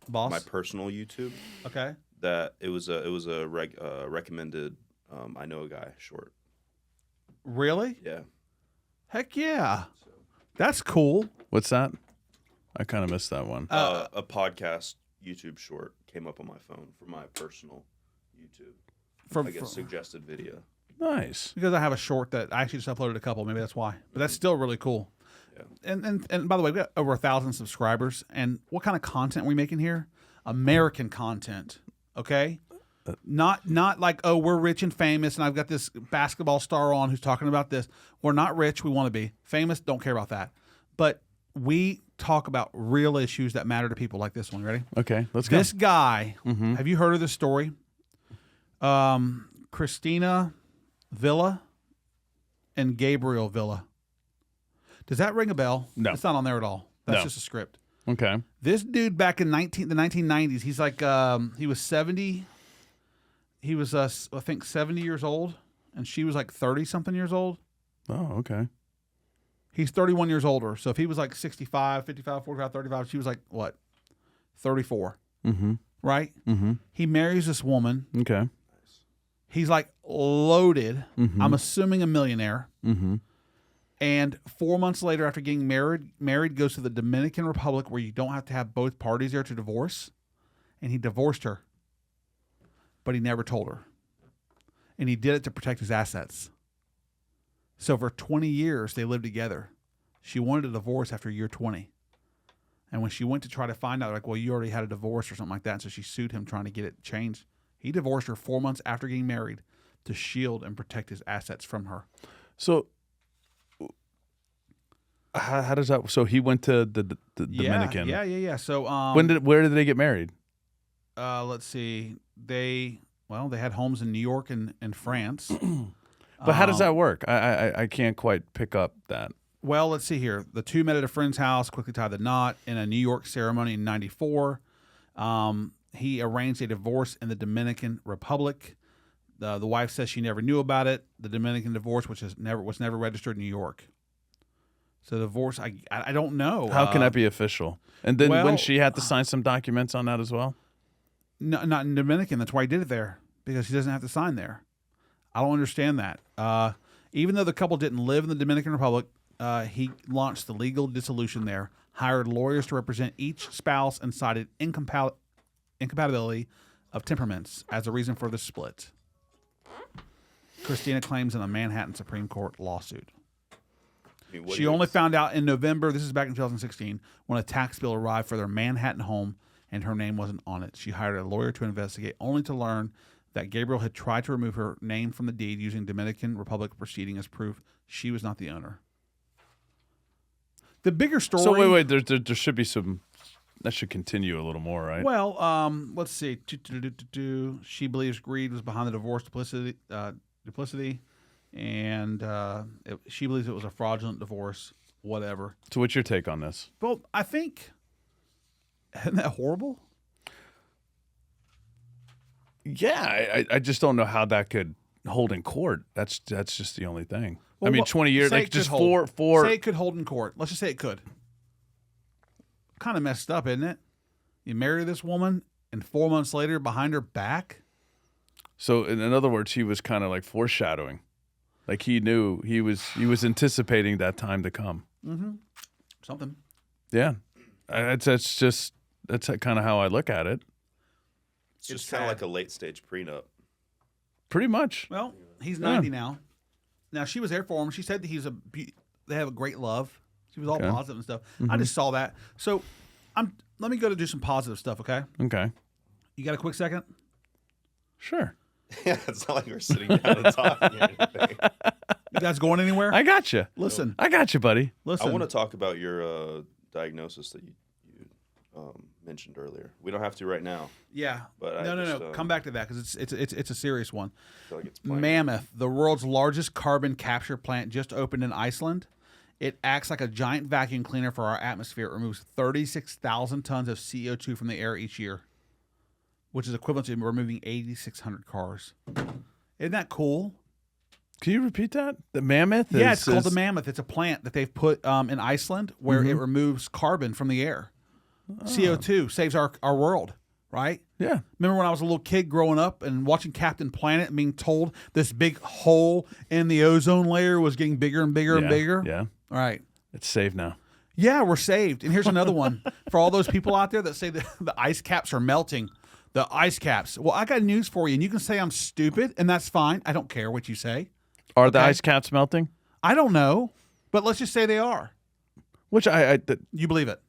Speaker 2: Boss.
Speaker 3: my personal YouTube
Speaker 2: Okay.
Speaker 3: that it was a recommended I know a guy short.
Speaker 2: Really?
Speaker 3: Yeah.
Speaker 2: Heck yeah. That's cool.
Speaker 1: What's that? I kind of missed that one.
Speaker 3: A podcast YouTube short came up on my phone for my personal YouTube.
Speaker 2: From,
Speaker 3: I guess suggested video.
Speaker 1: Nice.
Speaker 2: because I have a short that I actually just uploaded a couple. Maybe that's why. But that's still really cool.
Speaker 3: Yeah.
Speaker 2: And by the way, we got over 1,000 subscribers. And what kind of content are we making here? American content. Okay. Not like, oh, we're rich and famous, and I've got this basketball star on who's talking about this. We're not rich. We want to be famous. Don't care about that. But we talk about real issues that matter to people, like this one. Ready?
Speaker 1: Okay, let's go.
Speaker 2: This guy.
Speaker 1: Mm-hmm.
Speaker 2: Have you heard of this story? Christina Villa and Gabriel Villa. Does that ring a bell?
Speaker 1: No.
Speaker 2: It's not on there at all. That's
Speaker 1: No.
Speaker 2: just a script.
Speaker 1: Okay.
Speaker 2: This dude back in the 1990s, he's like he was 70. He was I think 70 years old, and she was like 30 something years old.
Speaker 1: Oh, okay.
Speaker 2: He's 31 years older. So if he was like 65, 55, 45, 35, she was like what? 34,
Speaker 1: Mm-hmm.
Speaker 2: right?
Speaker 1: Mm-hmm.
Speaker 2: He marries this woman.
Speaker 1: Okay.
Speaker 2: He's like loaded.
Speaker 1: Mhm.
Speaker 2: I'm assuming a millionaire.
Speaker 1: Mm-hmm.
Speaker 2: And 4 months later, after getting married goes to the Dominican Republic, where you don't have to have both parties there to divorce. And he divorced her. But he never told her. And he did it to protect his assets. So for 20 years, they lived together. She wanted a divorce after year 20. And when she went to try to find out, like, well, you already had a divorce or something like that. And so she sued him trying to get it changed. He divorced her 4 months after getting married to shield and protect his assets from her.
Speaker 1: So, how does that? So he went to the Dominican.
Speaker 2: Yeah. So
Speaker 1: Where did they get married?
Speaker 2: let's see. They had homes in New York and France.
Speaker 1: But how does that work? I can't quite pick up that.
Speaker 2: Well, let's see here. The two met at a friend's house, quickly tied the knot in a New York ceremony in '94. He arranged a divorce in the Dominican Republic. The wife says she never knew about it. The Dominican divorce, which was never registered in New York. So the divorce, I don't know.
Speaker 1: How can that be official? And then
Speaker 2: well,
Speaker 1: when she had to sign some documents on that as well?
Speaker 2: No, not in Dominican. That's why he did it there, because he doesn't have to sign there. I don't understand that. Even though the couple didn't live in the Dominican Republic, he launched the legal dissolution there, hired lawyers to represent each spouse, and cited incompatibility of temperaments as a reason for the split. Christina claims in a Manhattan Supreme Court lawsuit.
Speaker 3: I mean, what
Speaker 2: She
Speaker 3: do you-
Speaker 2: only found out in November, this is back in 2016, when a tax bill arrived for their Manhattan home and her name wasn't on it. She hired a lawyer to investigate, only to learn that Gabriel had tried to remove her name from the deed using Dominican Republic proceeding as proof she was not the owner. The bigger story...
Speaker 1: So wait, there should be some should continue a little more, right?
Speaker 2: Well, let's see. She believes greed was behind the divorce, duplicity, and she believes it was a fraudulent divorce. Whatever.
Speaker 1: So, what's your take on this?
Speaker 2: Well, I think isn't that horrible?
Speaker 1: Yeah, I just don't know how that could hold in court. That's just the only thing.
Speaker 2: Well,
Speaker 1: I mean,
Speaker 2: what-
Speaker 1: 20 years,
Speaker 2: say
Speaker 1: like
Speaker 2: it
Speaker 1: just
Speaker 2: could hold.
Speaker 1: four.
Speaker 2: Say it could hold in court. Let's just say it could. Kind of messed up, isn't it? You marry this woman, and 4 months later, behind her back.
Speaker 1: So, in other words, he was kind of like foreshadowing, like he knew he was anticipating that time to come.
Speaker 2: Something.
Speaker 1: Yeah, that's kind of how I look at it.
Speaker 3: It's just kind of like a late stage prenup.
Speaker 1: Pretty much.
Speaker 2: Well, he's 90 now. Now, she was there for him. She said that they have a great love. She was all positive and stuff. I just saw that. So, let me go to do some positive stuff, okay?
Speaker 1: Okay.
Speaker 2: You got a quick second?
Speaker 1: Sure.
Speaker 3: Yeah, it's not like we're sitting down and talking or anything.
Speaker 2: You guys going anywhere?
Speaker 1: I got you.
Speaker 2: Listen.
Speaker 1: I got you, buddy.
Speaker 2: Listen.
Speaker 3: I want to talk about your diagnosis that you mentioned earlier. We don't have to right now.
Speaker 2: Yeah.
Speaker 3: But
Speaker 2: No. Come back to that because it's a serious one.
Speaker 3: I feel like it's playing.
Speaker 2: Mammoth, the world's largest carbon capture plant, just opened in Iceland. It acts like a giant vacuum cleaner for our atmosphere. It removes 36,000 tons of CO2 from the air each year, which is equivalent to removing 8,600 cars. Isn't that cool?
Speaker 1: Can you repeat that? The mammoth?
Speaker 2: Yeah, it's called the Mammoth. It's a plant that they've put in Iceland where it removes carbon from the air. CO2 saves our world, right?
Speaker 1: Yeah.
Speaker 2: Remember when I was a little kid growing up and watching Captain Planet and being told this big hole in the ozone layer was getting bigger and bigger and bigger?
Speaker 1: Yeah.
Speaker 2: All right.
Speaker 1: It's saved now.
Speaker 2: Yeah, we're saved. And here's another one for all those people out there that say that the ice caps are melting. The ice caps. Well, I got news for you, and you can say I'm stupid, and that's fine. I don't care what you say.
Speaker 1: Are the ice caps melting?
Speaker 2: I don't know, but let's just say they are.
Speaker 1: Which
Speaker 2: You believe it?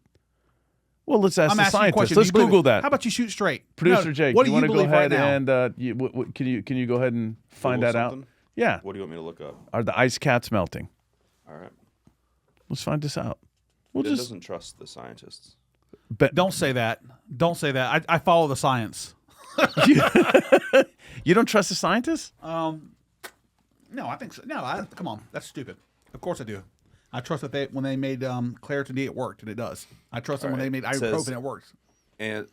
Speaker 1: well, let's ask
Speaker 2: I'm
Speaker 1: the
Speaker 2: asking you a
Speaker 1: scientist.
Speaker 2: question.
Speaker 1: Let's
Speaker 2: Do you believe
Speaker 1: Google
Speaker 2: it?
Speaker 1: that.
Speaker 2: How about you shoot straight?
Speaker 1: Producer
Speaker 2: No,
Speaker 1: Jake,
Speaker 2: what do
Speaker 1: you want to go
Speaker 2: believe
Speaker 1: ahead
Speaker 2: right now?
Speaker 1: and can you go ahead and find
Speaker 3: Google
Speaker 1: that out?
Speaker 3: something?
Speaker 1: Yeah.
Speaker 3: What do you want me to look up?
Speaker 1: Are the ice caps melting?
Speaker 3: All right.
Speaker 1: Let's find this out. We'll
Speaker 3: It
Speaker 1: just
Speaker 3: doesn't trust the scientists.
Speaker 2: Don't say that. Don't say that. I follow the science.
Speaker 1: You don't trust the scientists?
Speaker 2: No, I think so. No, come on. That's stupid. Of course I do. I trust that when they made Claritin D, it worked, and it does. I trust them when they made ibuprofen, it works.
Speaker 3: And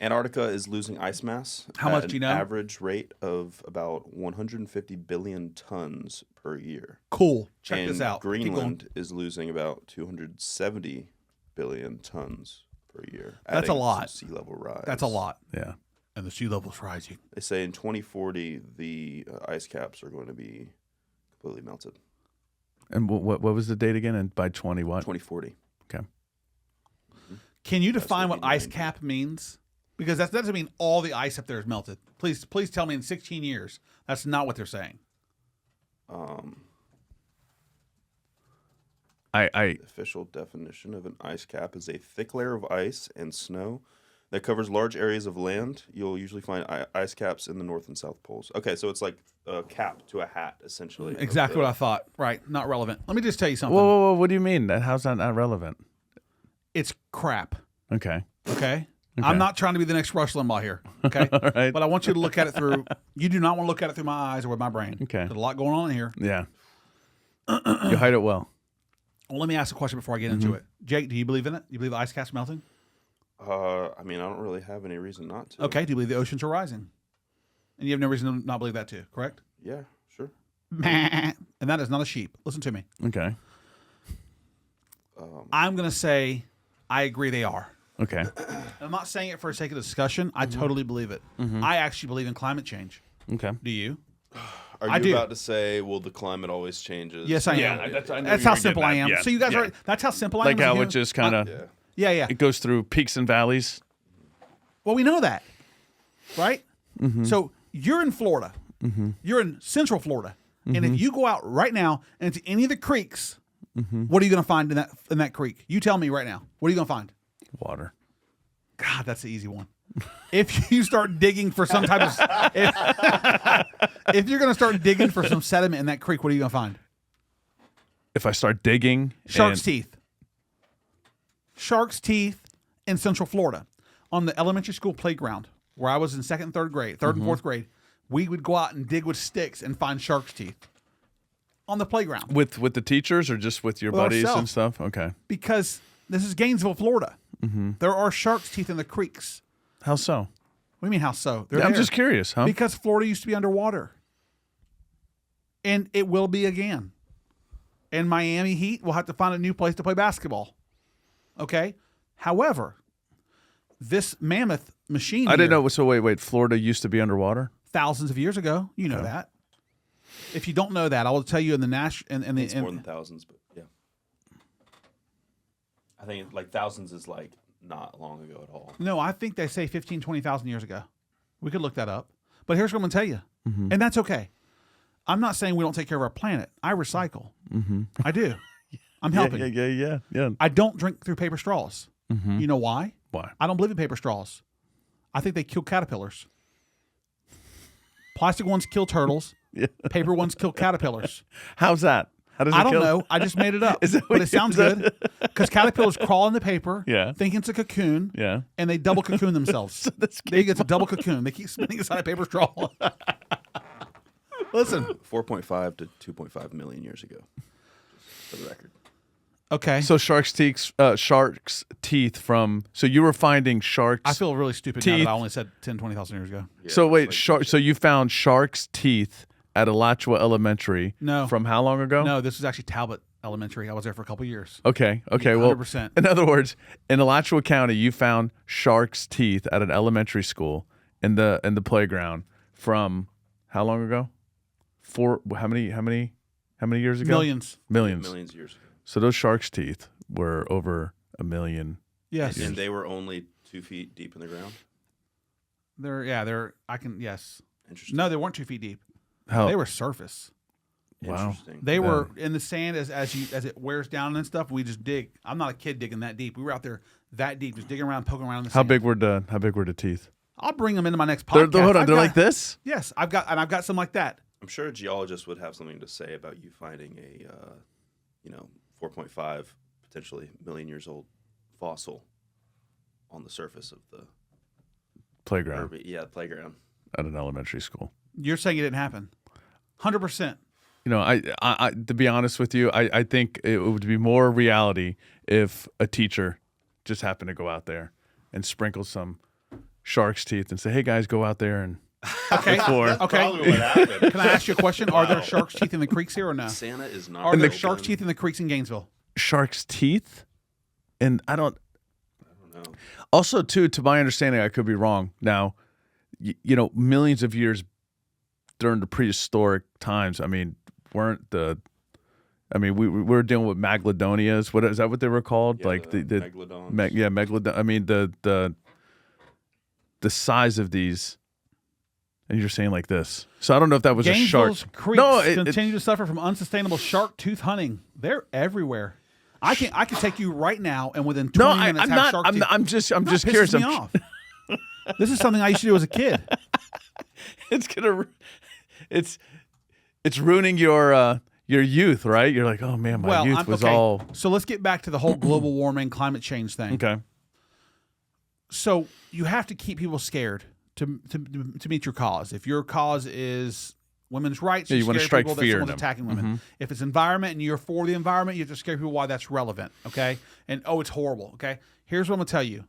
Speaker 3: Antarctica is losing ice mass.
Speaker 2: How
Speaker 3: at
Speaker 2: much do you know?
Speaker 3: An average rate of about 150 billion tons per year.
Speaker 2: Cool. Check
Speaker 3: and
Speaker 2: this out. Keep going.
Speaker 3: Greenland is losing about 270 billion tons per year.
Speaker 2: That's a
Speaker 3: adding
Speaker 2: lot.
Speaker 3: some sea level rise.
Speaker 2: That's a lot.
Speaker 1: Yeah.
Speaker 2: And the sea level's rising.
Speaker 3: They say in 2040 the ice caps are going to be completely melted.
Speaker 1: And what was the date again? And by 20 what?
Speaker 3: 2040.
Speaker 1: Okay.
Speaker 2: Can you define what
Speaker 3: what we
Speaker 2: ice
Speaker 3: need.
Speaker 2: cap means? Because that doesn't mean all the ice up there is melted. Please tell me in 16 years. That's not what they're saying.
Speaker 1: I
Speaker 3: Official definition of an ice cap is a thick layer of ice and snow that covers large areas of land. You'll usually find ice caps in the North and South Poles. Okay, so it's like a cap to a hat, essentially.
Speaker 2: Exactly what I thought. Right. Not relevant. Let me just tell you something.
Speaker 1: whoa, what do you mean? How's that not relevant?
Speaker 2: It's crap.
Speaker 1: Okay.
Speaker 2: Okay? I'm not trying to be the next Rush Limbaugh here. Okay?
Speaker 1: All right.
Speaker 2: But I want you to look at it through. You do not want to look at it through my eyes or with my brain.
Speaker 1: Okay.
Speaker 2: There's a lot going on here.
Speaker 1: Yeah. You hide it well.
Speaker 2: Well, let me ask a question before I get into it. Jake, do you believe in it? Do you believe the ice caps melting?
Speaker 3: I mean, I don't really have any reason not to.
Speaker 2: Okay. Do you believe the oceans are rising? And you have no reason to not believe that too, correct?
Speaker 3: Yeah, sure.
Speaker 2: And that is not a sheep. Listen to me.
Speaker 1: Okay.
Speaker 2: I'm going to say I agree they are.
Speaker 1: Okay.
Speaker 2: I'm not saying it for the sake of discussion. I totally believe it. I actually believe in climate change.
Speaker 1: Okay.
Speaker 2: Do you?
Speaker 3: Are
Speaker 2: I
Speaker 3: you
Speaker 2: do.
Speaker 3: about to say, well, the climate always changes?
Speaker 2: Yes, I am.
Speaker 1: Yeah, I knew
Speaker 2: That's
Speaker 1: you
Speaker 2: how
Speaker 1: were
Speaker 2: simple
Speaker 1: getting
Speaker 2: I
Speaker 1: that.
Speaker 2: am.
Speaker 1: Yeah,
Speaker 2: So you guys
Speaker 1: yeah.
Speaker 2: are. That's how simple I am.
Speaker 1: Like
Speaker 2: as a
Speaker 1: how it
Speaker 2: human.
Speaker 1: just kind of
Speaker 3: Yeah.
Speaker 2: Yeah.
Speaker 1: it goes through peaks and valleys.
Speaker 2: Well, we know that, right? So you're in Florida. You're in Central Florida, and if you go out right now into any of the creeks, what are you going to find in that creek? You tell me right now. What are you going to find?
Speaker 1: Water.
Speaker 2: God, that's the easy one. If you start digging for some type of, if you're going to start digging for some sediment in that creek, what are you going to find?
Speaker 1: If I start digging,
Speaker 2: Shark's
Speaker 1: and-
Speaker 2: teeth. Shark's teeth in Central Florida, on the elementary school playground where I was in second and third grade, third and fourth grade, we would go out and dig with sticks and find shark's teeth on the playground.
Speaker 1: With the teachers or just with your buddies and
Speaker 2: ourselves.
Speaker 1: stuff? Okay.
Speaker 2: Because this is Gainesville, Florida. There are shark's teeth in the creeks.
Speaker 1: How so?
Speaker 2: What do you mean, how so? They're
Speaker 1: I'm
Speaker 2: there.
Speaker 1: just curious, huh?
Speaker 2: Because Florida used to be underwater. And it will be again. And Miami Heat will have to find a new place to play basketball. Okay? However, this mammoth machine
Speaker 1: I didn't
Speaker 2: here,
Speaker 1: know. So wait. Florida used to be underwater?
Speaker 2: thousands of years ago. You know that. If you don't know that, I will tell you in the
Speaker 3: It's more than thousands, but yeah. I think like thousands is like not long ago at all.
Speaker 2: No, I think they say 15, 20,000 years ago. We could look that up. But here's what I'm going to tell you. And that's okay. I'm not saying we don't take care of our planet. I recycle. I do. I'm helping.
Speaker 1: Yeah.
Speaker 2: I don't drink through paper straws. You know why?
Speaker 1: Why?
Speaker 2: I don't believe in paper straws. I think they kill caterpillars. Plastic ones kill turtles. Paper ones kill caterpillars.
Speaker 1: How's that? How does it
Speaker 2: I don't
Speaker 1: kill?
Speaker 2: know. I just made it up.
Speaker 1: Is that
Speaker 2: But
Speaker 1: what
Speaker 2: it sounds
Speaker 1: is that-
Speaker 2: good because caterpillars crawl in the paper,
Speaker 1: Yeah.
Speaker 2: thinking it's a cocoon,
Speaker 1: Yeah.
Speaker 2: and they double cocoon themselves. They get a double cocoon. They keep spinning inside a paper straw. Listen.
Speaker 3: 4.5 to 2.5 million years ago, just for the record.
Speaker 2: Okay.
Speaker 1: So shark's teeth from. So you were finding sharks.
Speaker 2: I feel really stupid now
Speaker 1: teeth.
Speaker 2: that I only said 10, 20,000 years ago.
Speaker 3: Yeah,
Speaker 1: So wait,
Speaker 3: it's like-
Speaker 1: so you found shark's teeth at Alachua Elementary.
Speaker 2: No.
Speaker 1: From how long ago?
Speaker 2: No, this is actually Talbot Elementary. I was there for a couple years.
Speaker 1: Okay. Well,
Speaker 2: 100%.
Speaker 1: in other words, in Alachua County, you found shark's teeth at an elementary school in the playground from how long ago? How many years ago?
Speaker 2: Millions.
Speaker 3: millions years ago.
Speaker 1: So those shark's teeth were over 1 million.
Speaker 2: Yes.
Speaker 3: And they were only 2 feet deep in the ground.
Speaker 2: Yes.
Speaker 3: Interesting.
Speaker 2: No, they weren't 2 feet deep.
Speaker 1: How?
Speaker 2: They were surface.
Speaker 1: Wow.
Speaker 3: Interesting.
Speaker 2: They were in the sand as it wears down and stuff. We just dig. I'm not a kid digging that deep. We were out there that deep, just digging around, poking around in the
Speaker 1: How
Speaker 2: sand.
Speaker 1: big were the teeth?
Speaker 2: I'll bring them into my next
Speaker 1: They're,
Speaker 2: podcast.
Speaker 1: hold on,
Speaker 2: I've
Speaker 1: they're
Speaker 2: got-
Speaker 1: like this?
Speaker 2: Yes, I've got some like that.
Speaker 3: I'm sure a geologist would have something to say about you finding a, 4.5 potentially million years old fossil on the surface of the
Speaker 1: Playground
Speaker 3: playground.
Speaker 1: at an elementary school.
Speaker 2: You're saying it didn't happen. 100%.
Speaker 1: You know, I to be honest with you, I think it would be more reality if a teacher just happened to go out there and sprinkle some shark's teeth and say, "Hey guys, go out there and
Speaker 2: Okay.
Speaker 1: explore."
Speaker 2: Okay.
Speaker 3: Probably what happened.
Speaker 2: Can I ask you a question? Are there shark's teeth in the creeks here or no?
Speaker 3: Santa is not.
Speaker 2: Are there
Speaker 3: open.
Speaker 2: shark's teeth in the creeks in Gainesville?
Speaker 1: Shark's teeth, and I don't.
Speaker 3: I don't know.
Speaker 1: Also, too, to my understanding, I could be wrong. Now, millions of years during the prehistoric times. I mean, we were dealing with Megalodonias. What is that? What they were called?
Speaker 3: Yeah,
Speaker 1: like the
Speaker 3: megalodons.
Speaker 1: Megalodon. I mean, the size of these. And you're saying like this. So I don't know if that was a shark.
Speaker 2: Gainesville's creeks
Speaker 1: No,
Speaker 2: continue to suffer from unsustainable shark tooth hunting. They're everywhere. I can take you right now and within 20
Speaker 1: no,
Speaker 2: minutes
Speaker 1: I'm
Speaker 2: have
Speaker 1: not.
Speaker 2: shark teeth.
Speaker 1: I'm just
Speaker 2: That
Speaker 1: curious.
Speaker 2: pisses me off. This is something I used to do as a kid.
Speaker 1: It's ruining your youth, right? You're like, oh man, my youth was
Speaker 2: okay.
Speaker 1: all
Speaker 2: So let's get back to the whole global warming, climate change thing.
Speaker 1: okay.
Speaker 2: So you have to keep people scared to meet your cause. If your cause is women's rights,
Speaker 1: Yeah, you wanna
Speaker 2: scare
Speaker 1: strike
Speaker 2: people that
Speaker 1: fear in
Speaker 2: someone's
Speaker 1: them.
Speaker 2: attacking women. If it's environment and you're for the environment, you have to scare people why that's relevant. Okay, and it's horrible. Okay, here's what I'm gonna tell you.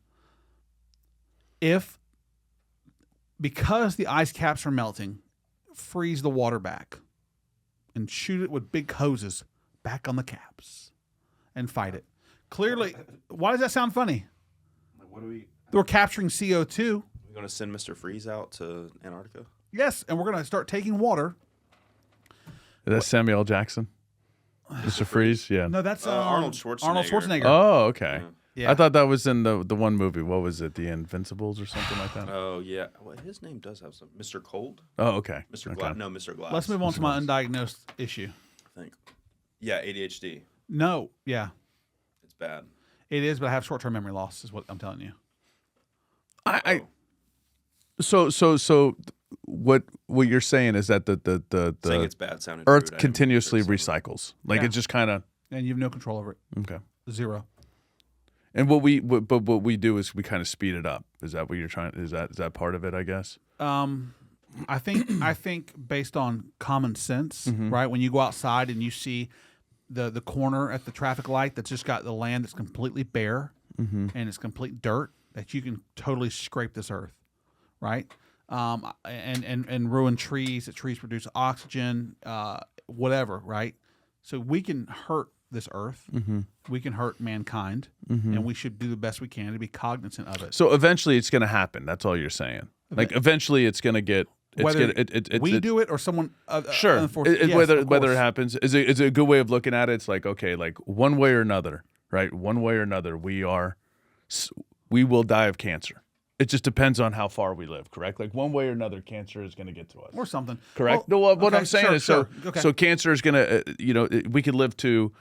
Speaker 2: Because the ice caps are melting, freeze the water back and shoot it with big hoses back on the caps and fight it. Clearly, why does that sound funny?
Speaker 3: What are we?
Speaker 2: We're capturing CO2.
Speaker 3: We're going to send Mr. Freeze out to Antarctica.
Speaker 2: Yes, and we're going to start taking water.
Speaker 1: Is that Samuel L. Jackson? Mr. Freeze? Yeah.
Speaker 2: No, that's
Speaker 3: Arnold Schwarzenegger.
Speaker 2: Arnold Schwarzenegger.
Speaker 1: Oh, okay.
Speaker 2: Yeah.
Speaker 1: I thought that was in the one movie. What was it? The Invincibles or something like that?
Speaker 3: Oh yeah. Well, his name does have some. Mr. Cold.
Speaker 1: Oh, okay.
Speaker 3: Mr.
Speaker 1: Okay.
Speaker 3: Glass. No, Mr. Glass.
Speaker 2: Let's move on to my undiagnosed issue.
Speaker 3: I think. Yeah, ADHD.
Speaker 2: No, yeah,
Speaker 3: It's bad.
Speaker 2: it is, but I have short-term memory loss, is what I'm telling you.
Speaker 1: So what you're saying is that
Speaker 3: Saying
Speaker 1: the
Speaker 3: it's bad sounded
Speaker 1: Earth
Speaker 3: rude. I
Speaker 1: continuously
Speaker 3: haven't heard someone-
Speaker 1: recycles. Like
Speaker 2: Yeah.
Speaker 1: it just kind of
Speaker 2: And you have no control over it.
Speaker 1: okay.
Speaker 2: Zero.
Speaker 1: And what we do is we kind of speed it up. Is that what you're trying? Is that part of it? I guess.
Speaker 2: I think based on common sense, right? When you go outside and you see the corner at the traffic light that's just got the land that's completely bare and it's complete dirt, that you can totally scrape this earth, right? And ruin trees. That trees produce oxygen, whatever, right? So we can hurt this earth. We can hurt mankind, and we should do the best we can to be cognizant of it.
Speaker 1: So eventually, it's going to happen. That's all you're saying. Like eventually, it's going to get.
Speaker 2: Whether we do it or someone,
Speaker 1: sure.
Speaker 2: Yes,
Speaker 1: whether it happens is a good way of looking at it. It's like, okay, like one way or another, right? One way or another, we will die of cancer. It just depends on how far we live, correct? Like one way or another, cancer is going to get to us,
Speaker 2: or something,
Speaker 1: correct?
Speaker 2: Well,
Speaker 1: no, what
Speaker 2: okay,
Speaker 1: I'm saying is, so cancer is going to, we could live to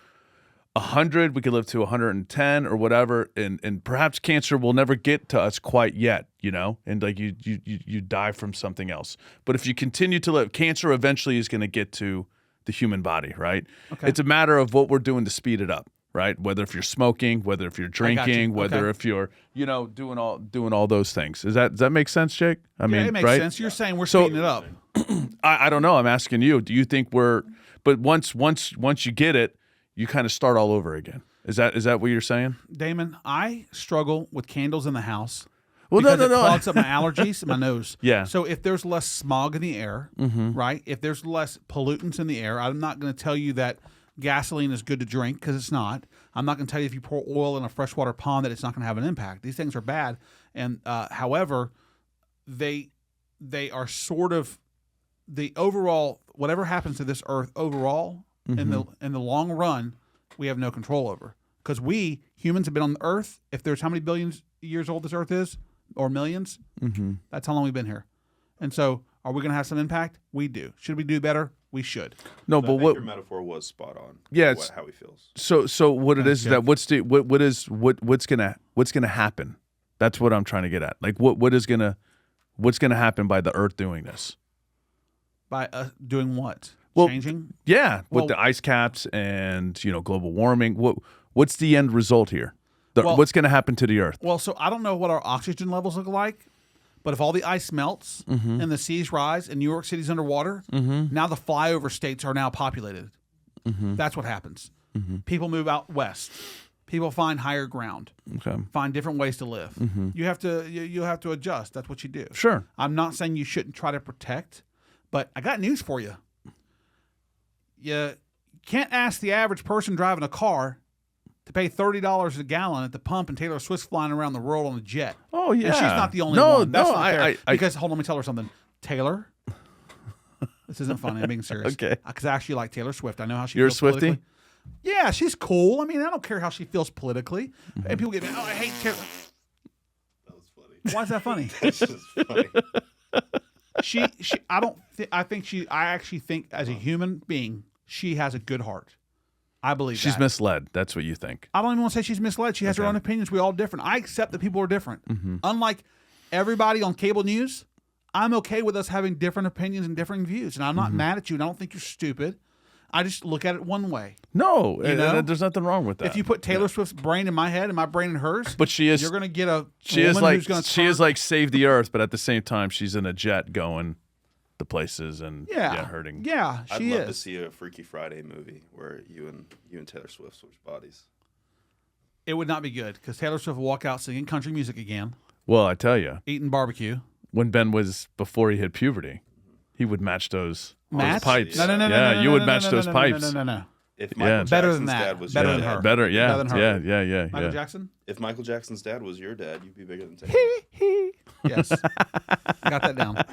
Speaker 1: 100, we could live to 110 or whatever, and perhaps cancer will never get to us quite yet, and like you die from something else. But if you continue to live, cancer eventually is going to get to the human body, right? Okay. It's a matter of what we're doing to speed it up, right? Whether if you're smoking, whether if you're drinking, whether if you're, doing all those things. Does that make sense, Jake? I mean,
Speaker 2: it makes sense. You're saying we're speeding it up.
Speaker 1: I don't know. I'm asking you. Do you think but once you get it, you kind of start all over again. Is that what you're saying?
Speaker 2: Damon, I struggle with candles in the house.
Speaker 1: Well,
Speaker 2: because
Speaker 1: no.
Speaker 2: It clogs up my allergies and my nose.
Speaker 1: Yeah.
Speaker 2: So if there's less smog in the air, right? If there's less pollutants in the air, I'm not going to tell you that gasoline is good to drink because it's not. I'm not going to tell you if you pour oil in a freshwater pond that it's not going to have an impact. These things are bad. And however, they are sort of the overall, whatever happens to this earth overall, in the long run, we have no control over, because we humans have been on the earth. If there's how many billions years old this earth is, or millions, that's how long we've been here. And so, are we going to have some impact? We do. Should we do better? We should.
Speaker 3: No, but what your metaphor was spot on.
Speaker 1: Yeah,
Speaker 3: how he feels.
Speaker 1: So what it is that what's gonna happen? That's what I'm trying to get at. Like what's gonna happen by the earth doing this?
Speaker 2: By doing what?
Speaker 1: Well,
Speaker 2: changing?
Speaker 1: Yeah, with the ice caps and global warming. What's the end result here? What's going to happen to the Earth?
Speaker 2: Well, so I don't know what our oxygen levels look like, but if all the ice melts and the seas rise and New York City's underwater, now the flyover states are now populated. That's what happens. People move out west. People find higher ground. Okay. Find different ways to live. You have to adjust. That's what you do.
Speaker 1: Sure.
Speaker 2: I'm not saying you shouldn't try to protect, but I got news for you. You can't ask the average person driving a car to pay $30 a gallon at the pump and Taylor Swift's flying around the world on a jet.
Speaker 1: Oh, yeah.
Speaker 2: And she's not the only one. That's not fair.
Speaker 1: I
Speaker 2: because, hold on, let me tell her something. Taylor, this isn't funny. I'm being serious.
Speaker 1: Okay.
Speaker 2: Because I actually like Taylor Swift. I know how she
Speaker 1: You're
Speaker 2: feels
Speaker 1: a Swiftie?
Speaker 2: politically. Yeah, she's cool. I mean, I don't care how she feels politically. And people get mad, I hate Taylor.
Speaker 3: That was funny.
Speaker 2: Why is that funny?
Speaker 3: That's just funny.
Speaker 2: I actually think as a human being, she has a good heart. I believe
Speaker 1: she's
Speaker 2: that.
Speaker 1: misled. That's what you think.
Speaker 2: I don't even want to say she's misled. She has her own opinions. We're all different. I accept that people are different. Unlike everybody on cable news, I'm okay with us having different opinions and differing views. And I'm not mad at you, and I don't think you're stupid. I just look at it one way.
Speaker 1: No, there's nothing wrong with that.
Speaker 2: If you put Taylor Swift's brain in my head and my brain in hers,
Speaker 1: but you're
Speaker 2: going to get a
Speaker 1: she
Speaker 2: woman
Speaker 1: is like
Speaker 2: who's going to
Speaker 1: she is like save the earth, but at the same time she's in a jet going the places and hurting.
Speaker 2: Yeah,
Speaker 3: I'd love to see a Freaky Friday movie where you and Taylor Swift switch bodies.
Speaker 2: It would not be good because Taylor Swift will walk out singing country music again.
Speaker 1: Well, I tell you,
Speaker 2: eating barbecue.
Speaker 1: When Ben was before he hit puberty, he would match those pipes.
Speaker 2: No,
Speaker 1: you would match those pipes.
Speaker 2: No.
Speaker 3: If Michael
Speaker 2: better than
Speaker 3: Jackson's
Speaker 2: that,
Speaker 3: dad was
Speaker 2: better
Speaker 3: your
Speaker 2: than
Speaker 3: dad,
Speaker 2: her.
Speaker 1: Better, yeah,
Speaker 2: better than her.
Speaker 1: yeah.
Speaker 2: Michael Jackson.
Speaker 3: If Michael Jackson's dad was your dad, you'd be bigger than Taylor.
Speaker 2: Yes, got that down.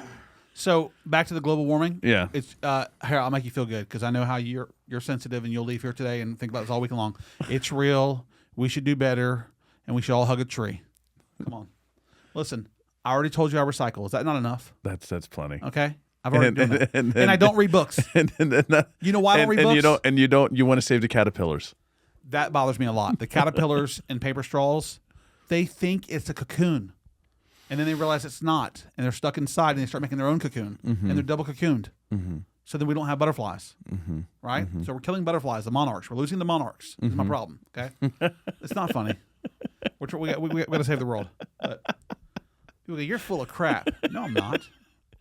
Speaker 2: So back to the global warming.
Speaker 1: Yeah,
Speaker 2: it's here. I'll make you feel good because I know how you're sensitive and you'll leave here today and think about this all week long. It's real. We should do better, and we should all hug a tree. Come on, listen. I already told you I recycle. Is that not enough?
Speaker 1: That's plenty.
Speaker 2: Okay, I've already done that, and I don't read books. You know why I don't read books?
Speaker 1: And you don't. You want to save the caterpillars.
Speaker 2: That bothers me a lot. The caterpillars and paper straws, they think it's a cocoon. And then they realize it's not. And they're stuck inside and they start making their own cocoon. And they're double cocooned. So then we don't have butterflies. Right? So we're killing butterflies, the monarchs. We're losing the monarchs. This is my problem. Okay? It's not funny. We got to save the world. But people go, you're full of crap. No, I'm not.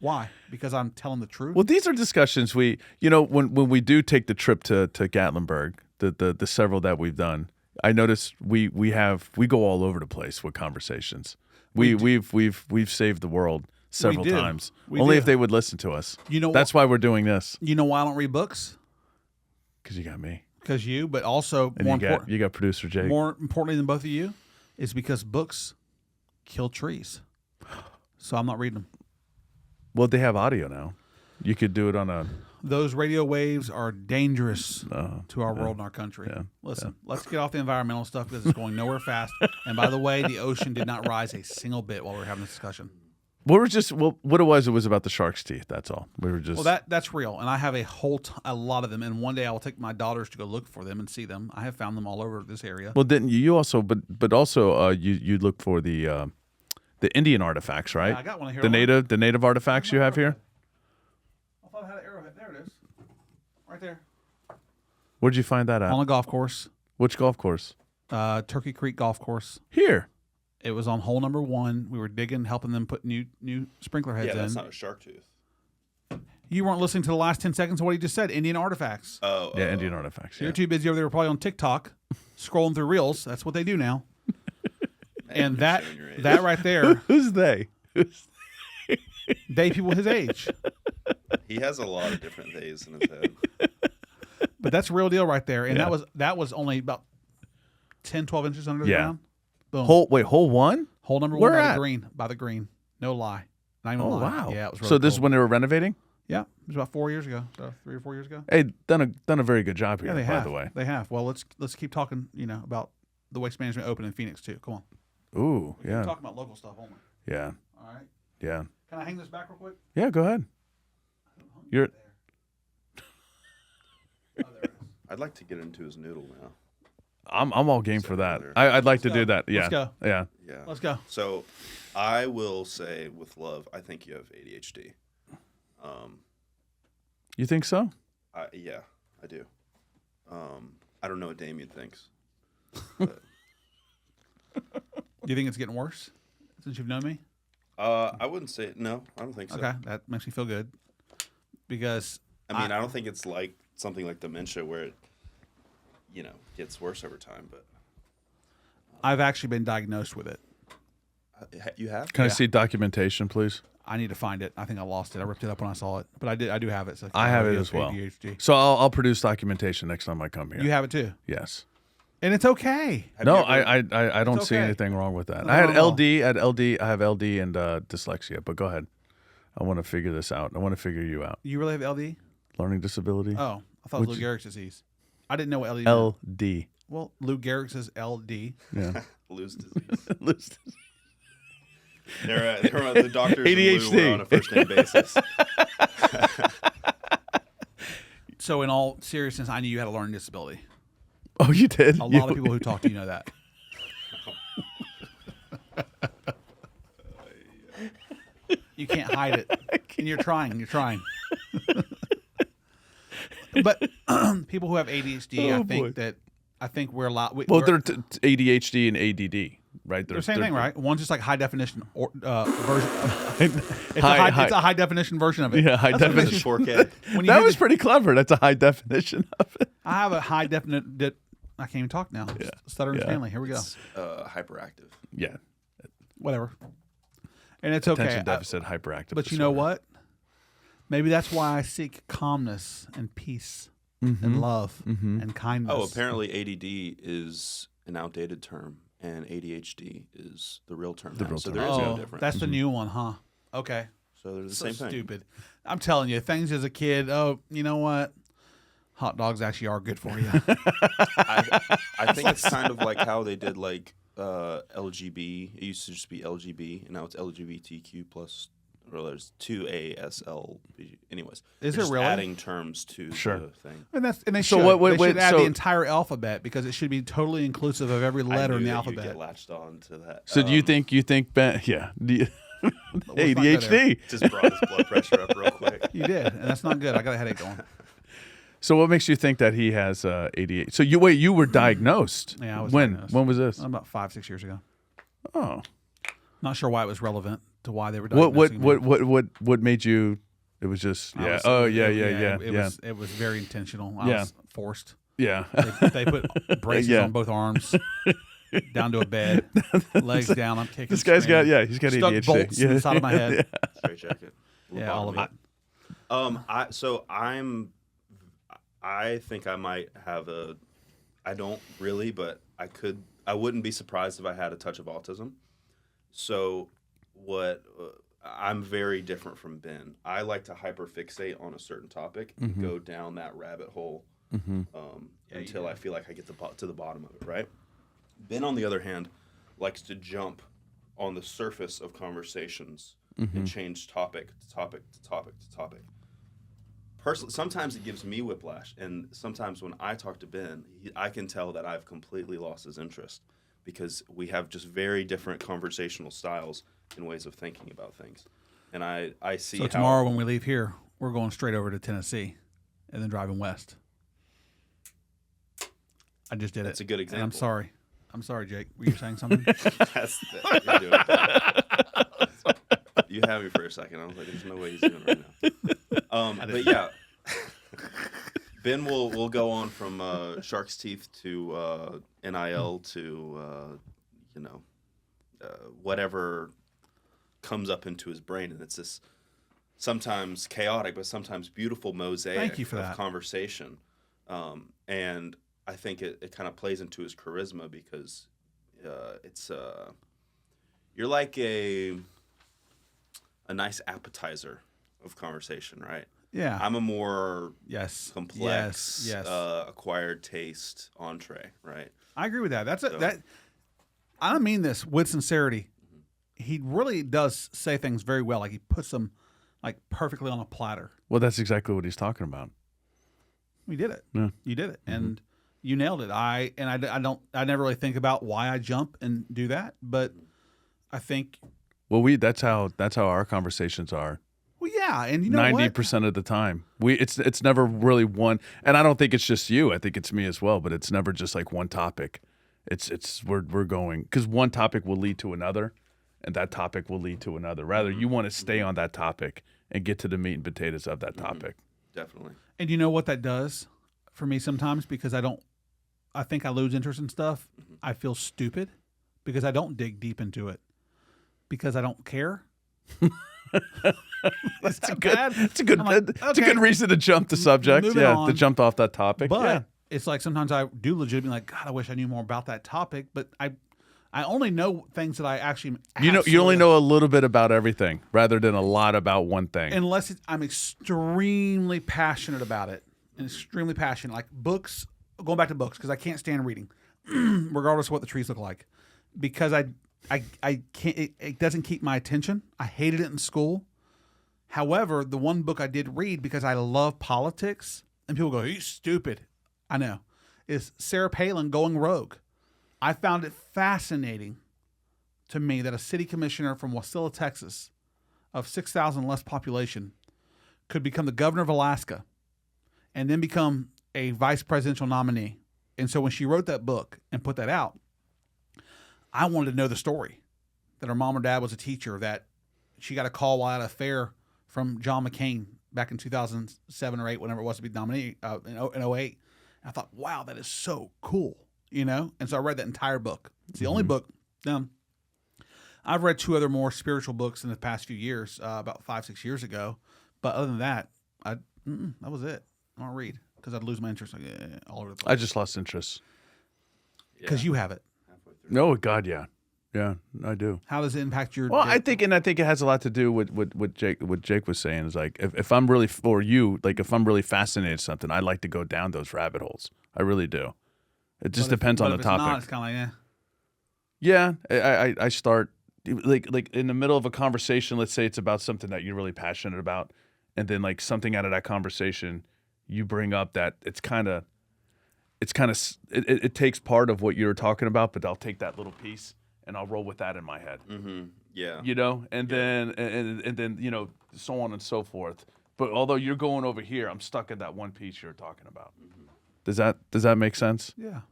Speaker 2: Why? Because I'm telling the truth.
Speaker 1: Well, these are discussions when we do take the trip to Gatlinburg, the several that we've done, I notice we go all over the place with conversations. We've saved the world several times. Only if they would listen to us. That's why we're doing this.
Speaker 2: You know why I don't read books?
Speaker 1: Because you got me.
Speaker 2: Because you, but also
Speaker 1: and you got producer Jake.
Speaker 2: More importantly than both of you, is because books kill trees. So I'm not reading them.
Speaker 1: Well, they have audio now. You could do it on a...
Speaker 2: Those radio waves are dangerous to our world and our country.
Speaker 1: Yeah,
Speaker 2: Listen, let's get off the environmental stuff because it's going nowhere fast. And by the way, the ocean did not rise a single bit while we were having this discussion.
Speaker 1: What it was about the shark's teeth. That's all. We were just...
Speaker 2: Well, that's real. And I have a lot of them. And one day I will take my daughters to go look for them and see them. I have found them all over this area.
Speaker 1: Well, didn't you also... But also you look for the Indian artifacts, right?
Speaker 2: Yeah, I got one here.
Speaker 1: The native artifacts you have here?
Speaker 2: I thought I had an arrowhead. There it is. Right there.
Speaker 1: Where'd you find that at?
Speaker 2: On a golf course.
Speaker 1: Which golf course?
Speaker 2: Turkey Creek Golf Course.
Speaker 1: Here.
Speaker 2: It was on hole number 1. We were digging, helping them put new sprinkler heads in.
Speaker 3: Yeah, that's not a shark tooth.
Speaker 2: You weren't listening to the last 10 seconds of what he just said. Indian artifacts.
Speaker 1: Yeah, Indian artifacts.
Speaker 2: You're too busy over there probably on TikTok, scrolling through reels. That's what they do now. And that right there.
Speaker 1: Who's they?
Speaker 2: They people his age.
Speaker 3: He has a lot of different days in his head.
Speaker 2: But that's real deal right there. And that was only about 10, 12 inches under the ground. Boom.
Speaker 1: Hole 1?
Speaker 2: Hole number 1 by the green. No lie. Not even a lie.
Speaker 1: Wow.
Speaker 2: Yeah, it was really
Speaker 1: So this
Speaker 2: cool.
Speaker 1: is when they were renovating?
Speaker 2: Yeah, it was about 4 years ago. So 3 or 4 years ago.
Speaker 1: Hey, done a very good job here,
Speaker 2: Yeah, they
Speaker 1: by
Speaker 2: have.
Speaker 1: the way.
Speaker 2: They have. Well, let's keep talking, about the Waste Management Open in Phoenix too. Come on.
Speaker 1: Ooh,
Speaker 2: We're
Speaker 1: yeah.
Speaker 2: talking about local stuff only.
Speaker 1: Yeah.
Speaker 2: All right.
Speaker 1: Yeah.
Speaker 2: Can I hang this back real quick?
Speaker 1: Yeah, go ahead. You're...
Speaker 2: Oh, there it is.
Speaker 3: I'd like to get into his noodle now.
Speaker 1: I'm all game for that.
Speaker 3: There.
Speaker 1: I'd like to
Speaker 2: go.
Speaker 1: do that. Yeah.
Speaker 2: Let's go.
Speaker 1: Yeah.
Speaker 3: Yeah.
Speaker 2: Let's go.
Speaker 3: So, I will say with love, I think you have ADHD.
Speaker 1: You think so?
Speaker 3: Yeah, I do. I don't know what Damien thinks. But,
Speaker 2: Do you think it's getting worse since you've known me?
Speaker 3: I wouldn't say no. I don't think so.
Speaker 2: Okay, that makes me feel good because
Speaker 3: I don't think it's like something like dementia where it, gets worse over time. But
Speaker 2: I've actually been diagnosed with it.
Speaker 3: you have?
Speaker 1: Can I see documentation, please?
Speaker 2: I need to find it. I think I lost it. I ripped it up when I saw it, but I do have it. So
Speaker 1: I have it as well.
Speaker 2: ADHD.
Speaker 1: So I'll produce documentation next time I come here.
Speaker 2: You have it too,
Speaker 1: Yes.
Speaker 2: and it's okay.
Speaker 3: Have
Speaker 1: No,
Speaker 3: you ever-
Speaker 1: I don't see
Speaker 2: okay.
Speaker 1: anything wrong with that.
Speaker 2: No,
Speaker 1: I had
Speaker 2: no.
Speaker 1: LD. I have LD and dyslexia. But go ahead. I want to figure this out. I want to figure you out.
Speaker 2: You really have LD?
Speaker 1: Learning disability.
Speaker 2: Oh, I thought it was Lou Gehrig's disease. I didn't know what LD meant.
Speaker 1: LD.
Speaker 2: Well, Lou Gehrig's is LD.
Speaker 1: Yeah.
Speaker 3: Lose disease.
Speaker 1: List.
Speaker 3: They're the doctors
Speaker 1: ADHD.
Speaker 3: and Lou were on a first name basis.
Speaker 2: So, in all seriousness, I knew you had a learning disability.
Speaker 1: Oh, you did.
Speaker 2: A lot of people who talk to you know that. You can't hide it, and you're trying. You're trying. But people who have ADHD, I think we're allowed.
Speaker 1: Well, they're ADHD and AD, right?
Speaker 2: They're the same thing, right? One's just like high definition version. It's
Speaker 1: High-
Speaker 2: a high definition version of it.
Speaker 1: Yeah, high
Speaker 2: That's what makes
Speaker 1: definition.
Speaker 2: you-
Speaker 3: 4K.
Speaker 2: when you
Speaker 1: That
Speaker 2: do
Speaker 1: was
Speaker 2: the-
Speaker 1: pretty clever. That's a high definition of it.
Speaker 2: I have a high definite. I can't even talk now.
Speaker 1: Yeah.
Speaker 2: Stuttering
Speaker 1: Yeah.
Speaker 2: Stanley. Here we go.
Speaker 3: Hyperactive.
Speaker 1: Yeah.
Speaker 2: Whatever. And it's okay.
Speaker 1: Attention deficit hyperactive.
Speaker 2: But you know what? Maybe that's why I seek calmness and peace and love and kindness.
Speaker 3: Oh, apparently ADD is an outdated term, and ADHD is the real term.
Speaker 1: The
Speaker 3: now.
Speaker 1: real
Speaker 3: So
Speaker 1: term.
Speaker 3: there is no
Speaker 2: Oh,
Speaker 3: difference.
Speaker 2: that's the new one, huh? Okay.
Speaker 3: So they're the
Speaker 2: So
Speaker 3: same thing.
Speaker 2: stupid. I'm telling you, things as a kid. Oh, you know what? Hot dogs actually are good for you.
Speaker 3: I think it's kind of like how they did like LGB. It used to just be LGB, and now it's LGBTQ plus. Or there's 2ASL. Anyways,
Speaker 2: Is
Speaker 3: they're
Speaker 2: it
Speaker 3: just
Speaker 2: really?
Speaker 3: adding terms to
Speaker 1: Sure.
Speaker 3: the thing.
Speaker 2: And they
Speaker 1: So
Speaker 2: should.
Speaker 1: wait,
Speaker 2: they should add
Speaker 1: so-
Speaker 2: the entire alphabet because it should be totally inclusive of every letter
Speaker 3: I
Speaker 2: in
Speaker 3: knew
Speaker 2: the
Speaker 3: that you'd
Speaker 2: alphabet.
Speaker 3: get latched on to that.
Speaker 1: So do you think Ben? Yeah.
Speaker 2: not go
Speaker 1: ADHD.
Speaker 3: Just brought his blood pressure up real quick.
Speaker 2: You did, and that's not good. I got a headache going.
Speaker 1: So what makes you think that he has ADHD? So you were diagnosed.
Speaker 2: Yeah, I was
Speaker 1: when?
Speaker 2: diagnosed.
Speaker 1: When was this?
Speaker 2: About 5-6 years ago.
Speaker 1: Oh.
Speaker 2: Not sure why it was relevant to why they were diagnosing me.
Speaker 1: What made you? It was just yeah.
Speaker 2: It was very intentional. I was forced.
Speaker 1: Yeah.
Speaker 2: They put braces on both arms, down to a bed, legs down. I'm kicking.
Speaker 1: This guy's got he's got
Speaker 2: stuck
Speaker 1: ADHD.
Speaker 2: bolts in the side of my head.
Speaker 3: Straight jacket.
Speaker 2: All of it.
Speaker 3: I think I might have I don't really, but I wouldn't be surprised if I had a touch of autism. So I'm very different from Ben. I like to hyperfixate on a certain topic and go down that rabbit hole until I feel like I get to the bottom of it, right? Ben, on the other hand, likes to jump on the surface of conversations and change topic to topic to topic to topic. Personally, sometimes it gives me whiplash, and sometimes when I talk to Ben, I can tell that I've completely lost his interest because we have just very different conversational styles and ways of thinking about things. And I see.
Speaker 2: So tomorrow when we leave here, we're going straight over to Tennessee, and then driving west. I just did it.
Speaker 3: That's a good example.
Speaker 2: And I'm sorry, Jake. Were you saying something?
Speaker 3: You're doing it. You had me for a second. I was like, "There's no way he's doing it right now." But yeah, Ben will go on from Shark's Teeth to NIL to whatever comes up into his brain, and it's this sometimes chaotic but sometimes beautiful mosaic of conversation. And I think it kind of plays into his charisma because it's you're like a nice appetizer of conversation, right?
Speaker 2: Yeah.
Speaker 3: I'm a more complex,
Speaker 2: yes.
Speaker 3: Acquired taste entree, right?
Speaker 2: I agree with that. I don't mean this with sincerity. He really does say things very well. Like he puts them like perfectly on a platter.
Speaker 1: Well, that's exactly what he's talking about.
Speaker 2: We did it.
Speaker 1: Yeah.
Speaker 2: You did it, and you nailed it. I never really think about why I jump and do that, but I think.
Speaker 1: Well, that's how our conversations are.
Speaker 2: Well, yeah, and you know
Speaker 1: 90% of the time, it's never really one, and I don't think it's just you. I think it's me as well. But it's never just like one topic. We're going because one topic will lead to another, and that topic will lead to another. Rather, you want to stay on that topic and get to the meat and potatoes of that topic.
Speaker 3: Definitely.
Speaker 2: And you know what that does for me sometimes because I think I lose interest in stuff. I feel stupid because I don't dig deep into it because I don't care.
Speaker 1: It's a good reason to jump the subject. To jump off that topic.
Speaker 2: But it's like sometimes I do legitimately like, God, I wish I knew more about that topic. But I only know things that I actually
Speaker 1: you only know a little bit about everything rather than a lot about one thing.
Speaker 2: Unless I'm extremely passionate about it, and extremely passionate. Like books, going back to books because I can't stand reading, regardless of what the trees look like, because I can't. It doesn't keep my attention. I hated it in school. However, the one book I did read because I love politics, and people go, "Are you stupid?" I know. Is Sarah Palin Going Rogue? I found it fascinating to me that a city commissioner from Wasilla, Texas, of 6,000 less population, could become the governor of Alaska, and then become a vice presidential nominee. And so when she wrote that book and put that out, I wanted to know the story, that her mom or dad was a teacher, that she got a call while at a fair from John McCain back in 2007 or 8, whenever it was to be nominee in 08. And I thought, wow, that is so cool, you know? And so I read that entire book. It's the only book. Now, I've read 2 other more spiritual books in the past few years, about 5-6 years ago. But other than that, that was it. I don't read because I'd lose my interest all over the place.
Speaker 1: I just lost interest.
Speaker 2: Because you have it.
Speaker 1: No, God, yeah. Yeah, I do.
Speaker 2: How does it impact your?
Speaker 1: Well, I think it has a lot to do with what Jake was saying. Is like if I'm really for you, like if I'm really fascinated in something, I like to go down those rabbit holes. I really do. It just depends on the topic.
Speaker 2: Not, it's kind of like
Speaker 1: yeah. I start like in the middle of a conversation. Let's say it's about something that you're really passionate about, and then like something out of that conversation, you bring up that it takes part of what you were talking about, but I'll take that little piece and I'll roll with that in my head.
Speaker 3: Mm-hmm. Yeah.
Speaker 1: You know, and then and then, you know, so on and so forth. But although you're going over here, I'm stuck at that one piece you're talking about. Does that make sense?
Speaker 2: Yeah.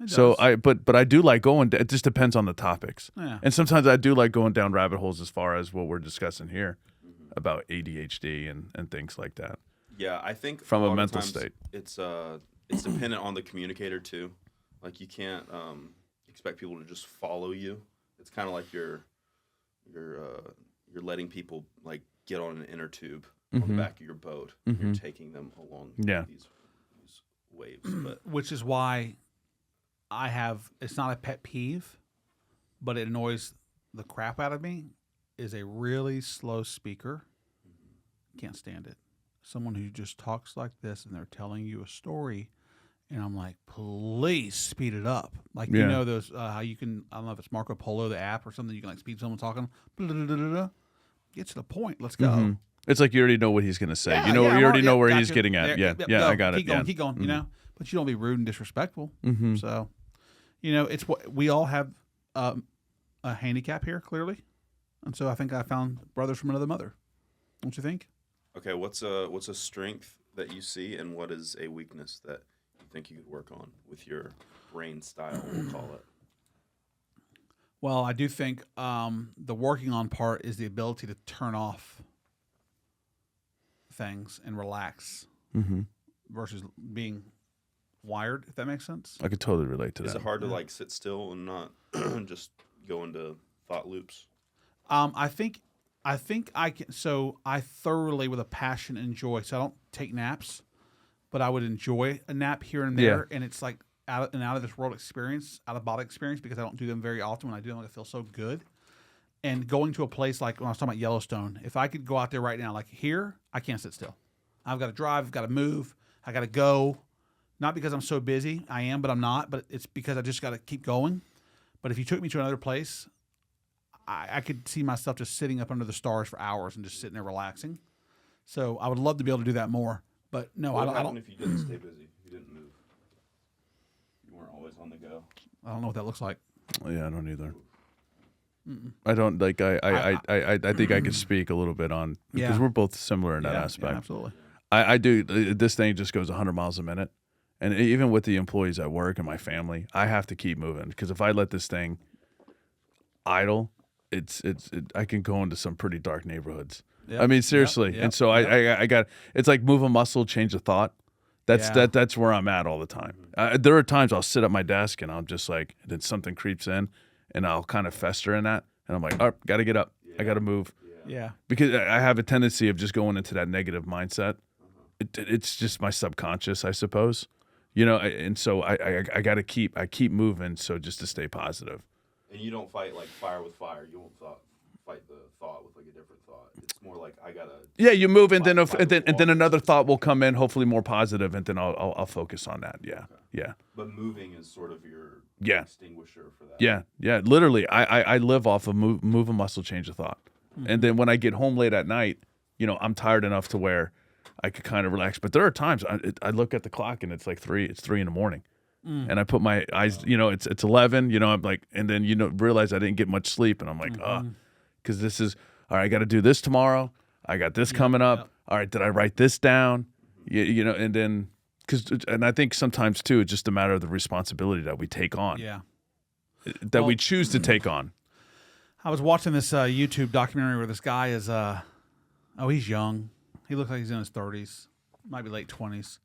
Speaker 2: It
Speaker 1: So
Speaker 2: does.
Speaker 1: but I do like going. It just depends on the topics.
Speaker 2: Yeah.
Speaker 1: And sometimes I do like going down rabbit holes as far as what we're discussing here about ADHD and things like that.
Speaker 3: Yeah, I think
Speaker 1: From a
Speaker 3: lot of
Speaker 1: mental
Speaker 3: times
Speaker 1: state.
Speaker 3: it's dependent on the communicator too. Like you can't expect people to just follow you. It's kind of like you're letting people like get on an inner tube on the back of your boat. You're taking them along these waves. But
Speaker 2: Which is why it's not a pet peeve, but it annoys the crap out of me, is a really slow speaker. Can't stand it. Someone who just talks like this and they're telling you a story, and I'm like, please speed it up. Like, you know, those, how you can, I don't know if it's Marco Polo, the app or something, you can like speed someone talking, get to the point. Let's go.
Speaker 1: It's like you already know what he's going to say.
Speaker 2: Yeah,
Speaker 1: you know,
Speaker 2: yeah,
Speaker 1: you already know where
Speaker 2: gotcha.
Speaker 1: he's getting at.
Speaker 2: There,
Speaker 1: Yeah,
Speaker 2: go.
Speaker 1: I got it.
Speaker 2: Keep going,
Speaker 1: Yeah.
Speaker 2: keep going, you know, but you don't be rude and disrespectful. So, you know, it's what we all have a handicap here, clearly. And so I think I found brothers from another mother. Don't you think?
Speaker 3: okay, what's a strength that you see, and what is a weakness that you think you could work on with your brain style? We'll call it.
Speaker 2: Well, I do think the working on part is the ability to turn off things and relax versus being wired, if that makes sense.
Speaker 1: I could totally relate to
Speaker 3: Is
Speaker 1: that.
Speaker 3: it hard to like sit still and not just go into thought loops?
Speaker 2: I think I can. So I thoroughly, with a passion, enjoy. So I don't take naps, but I would enjoy a nap here and there, and it's like out of this world experience, out of body experience, because I don't do them very often. When I do them, I feel so good. And going to a place like when I was talking about Yellowstone, if I could go out there right now, like here, I can't sit still. I've got to drive, I've got to move, I got to go. Not because I'm so busy, I am, but I'm not. But it's because I just got to keep going. But if you took me to another place, I could see myself just sitting up under the stars for hours and just sitting there relaxing. So I would love to be able to do that more. But no,
Speaker 3: What
Speaker 2: I
Speaker 3: happened
Speaker 2: don't.
Speaker 3: if you didn't stay busy? If you didn't move? You weren't always on the go.
Speaker 2: I don't know what that looks like.
Speaker 1: Yeah, I don't either. I don't like. I think I could speak a little bit on because
Speaker 2: Yeah.
Speaker 1: we're both similar in that
Speaker 2: Yeah,
Speaker 1: aspect.
Speaker 2: yeah, absolutely.
Speaker 1: I do. This thing just goes 100 miles a minute, and even with the employees at work and my family, I have to keep moving because if I let this thing idle, I can go into some pretty dark neighborhoods.
Speaker 2: Yep,
Speaker 1: I mean, seriously.
Speaker 2: yep,
Speaker 1: And so I got. It's like move a muscle, change a thought. That's where I'm at all the time. There are times I'll sit at my desk and I'm just like, then something creeps in, and I'll kind of fester in that, and I'm like, oh, got to get up. I got to move.
Speaker 2: Yeah.
Speaker 1: Because I have a tendency of just going into that negative mindset. It's just my subconscious, I suppose, you know. And so I got to keep moving, so just to stay positive.
Speaker 3: And you don't fight like fire with fire. You won't fight the thought with like a different thought. It's more like I gotta.
Speaker 1: Yeah, you move, and then
Speaker 3: fight
Speaker 1: and then another thought will come in, hopefully more positive, and then I'll focus on that. Yeah, yeah.
Speaker 3: But moving is sort of your extinguisher for that.
Speaker 1: Yeah. Literally, I live off of move a muscle, change a thought, and then when I get home late at night, you know, I'm tired enough to where I could kind of relax. But there are times I look at the clock and it's like 3 in the morning. And I put my eyes, you know, it's 11, you know, I'm like, and then, you know, realize I didn't get much sleep. And I'm like, because this is, all right, I got to do this tomorrow. I got this coming up.
Speaker 2: Yep.
Speaker 1: All right, did I write this down? You know, and then, and I think sometimes too, it's just a matter of the responsibility that we take on,
Speaker 2: Yeah.
Speaker 1: that we choose to take on.
Speaker 2: I was watching this YouTube documentary where this guy is, he's young. He looks like he's in his 30s, might be late 20s.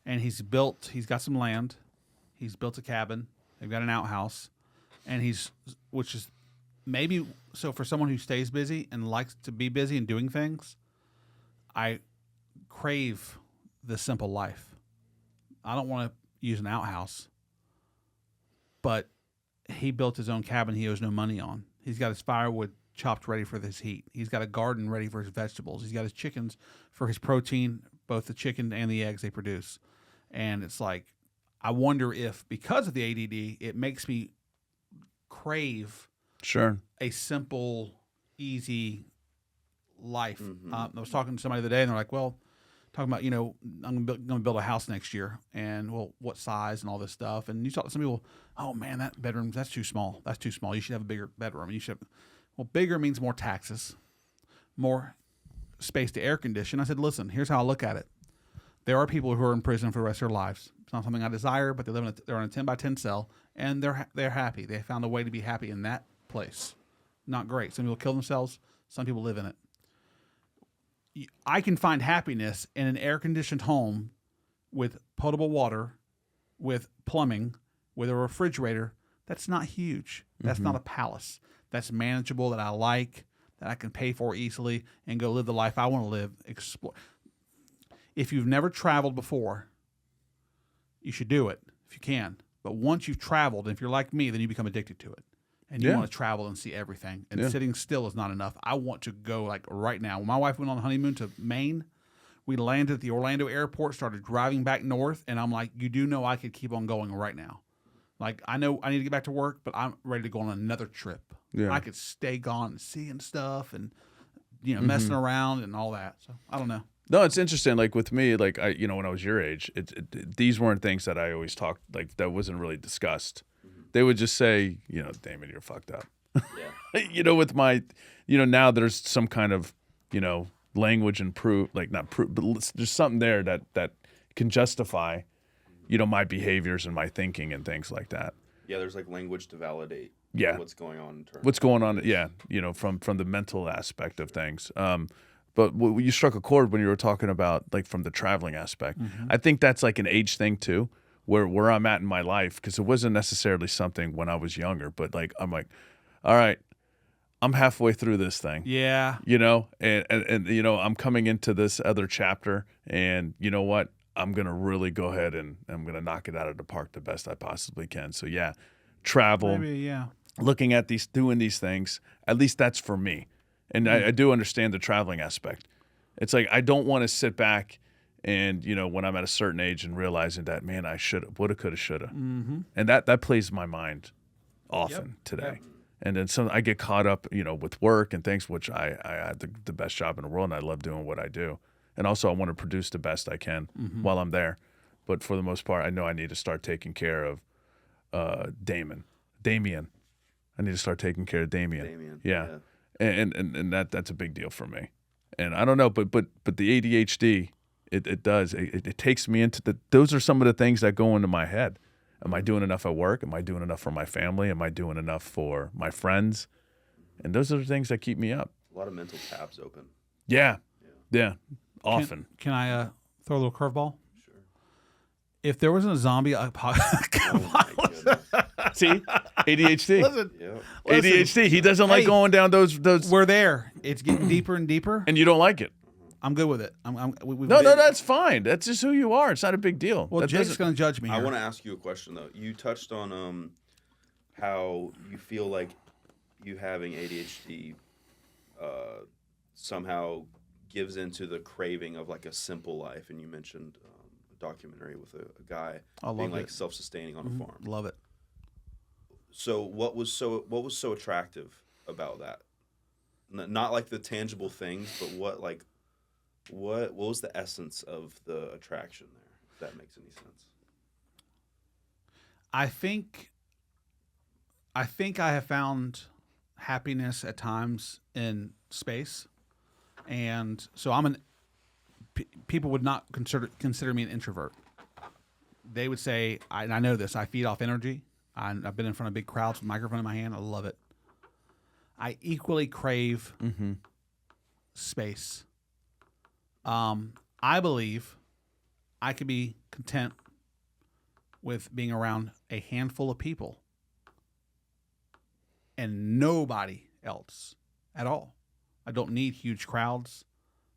Speaker 2: And he's got some land. He's built a cabin. They've got an outhouse. And which is maybe, so for someone who stays busy and likes to be busy and doing things, I crave the simple life. I don't want to use an outhouse. But he built his own cabin he owes no money on. He's got his firewood chopped ready for this heat. He's got a garden ready for his vegetables. He's got his chickens for his protein, both the chicken and the eggs they produce. And it's like, I wonder if because of the ADD, it makes me crave a simple, easy life. I was talking to somebody the other day, and they're like, well, talking about, you know, I'm going to build a house next year, and, well, what size and all this stuff. And you talk to some people, oh, man, that bedroom, that's too small. That's too small. You should have a bigger bedroom. Well, bigger means more taxes, more space to air condition. I said, listen, here's how I look at it. There are people who are in prison for the rest of their lives. It's not something I desire, but they're in a 10 by 10 cell, and they're happy. They found a way to be happy in that place. Not great. Some people kill themselves. Some people live in it. I can find happiness in an air-conditioned home with potable water, with plumbing, with a refrigerator. That's not huge. That's not a palace. That's manageable, that I like, that I can pay for easily, and go live the life I want to live. Explore. If you've never traveled before, you should do it if you can. But once you've traveled, and if you're like me, then you become addicted to it. And you want to travel and see everything. And sitting still is not enough. I want to go like right now. When my wife went on the honeymoon to Maine, we landed at the Orlando airport, started driving back north, and I'm like, you do know I could keep on going right now. Like, I know I need to get back to work, but I'm ready to go on another trip. Yeah. I could stay gone and seeing stuff and, messing around and all that. So, I don't know.
Speaker 1: No, it's interesting. Like with me, like when I was your age, these weren't things that I always talked, like that wasn't really discussed. They would just say, Damon, you're fucked up. Yeah. With my, now there's some kind of, language and proof, like not proof, but there's something there that can justify, my behaviors and my thinking and things like that.
Speaker 3: Yeah, there's like language to validate. What's going on in terms.
Speaker 1: What's going on? Yeah, from the mental aspect of things. But you struck a chord when you were talking about like from the traveling aspect. I think that's like an age thing too. Where I'm at in my life, because it wasn't necessarily something when I was younger, but like I'm like, all right, I'm halfway through this thing.
Speaker 2: Yeah.
Speaker 1: And I'm coming into this other chapter, and you know what? I'm gonna really go ahead and I'm gonna knock it out of the park the best I possibly can. So yeah, travel, looking at doing these things. At least that's for me, and I do understand the traveling aspect. It's like I don't want to sit back. And, when I'm at a certain age and realizing that, man, I should have, woulda, coulda, shoulda. And that plays my mind often today. And then I get caught up, with work and things, which I had the best job in the world, and I love doing what I do. And also I want to produce the best I can while I'm there. But for the most part, I know I need to start taking care of Damien. I need to start taking care of Damien. Yeah. And that's a big deal for me. And I don't know, but the ADHD, It does. It takes me into those are some of the things that go into my head. Am I doing enough at work? Am I doing enough for my family? Am I doing enough for my friends? And those are the things that keep me up.
Speaker 3: A lot of mental tabs open.
Speaker 1: Yeah. Often.
Speaker 2: Can I throw a little curveball?
Speaker 3: Sure.
Speaker 2: If there wasn't a zombie apocalypse.
Speaker 1: See? ADHD.
Speaker 2: Listen,
Speaker 1: ADHD. He doesn't like going down those.
Speaker 2: We're there. It's getting deeper and deeper.
Speaker 1: And you don't like it.
Speaker 2: I'm good with it.
Speaker 1: No, that's fine. That's just who you are. It's not a big deal.
Speaker 2: Well, Jake's going to judge me here.
Speaker 3: I want to ask you a question, though. You touched on how you feel like you having ADHD somehow gives into the craving of like a simple life, and you mentioned a documentary with a guy being like self-sustaining on a farm.
Speaker 2: Love it.
Speaker 3: So what was so attractive about that? Not like the tangible things, but what was the essence of the attraction there, if that makes any sense?
Speaker 2: I think I have found happiness at times in space, and so people would not consider me an introvert. They would say, I know this, I feed off energy. I've been in front of big crowds with a microphone in my hand. I love it. I equally crave space. I believe I could be content with being around a handful of people and nobody else at all. I don't need huge crowds.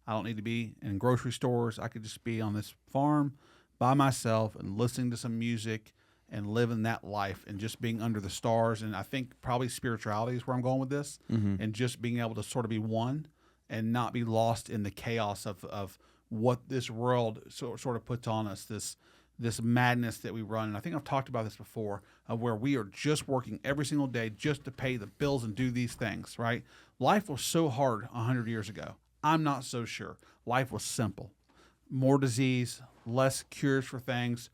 Speaker 2: I don't need to be in grocery stores. I could just be on this farm by myself and listening to some music and living that life and just being under the stars. And I think probably spirituality is where I'm going with this, and just being able to sort of be one and not be lost in the chaos of what this world sort of puts on us, this madness that we run. And I think I've talked about this before, of where we are just working every single day just to pay the bills and do these things, right? Life was so hard 100 years ago. I'm not so sure. Life was simple. More disease, less cures for things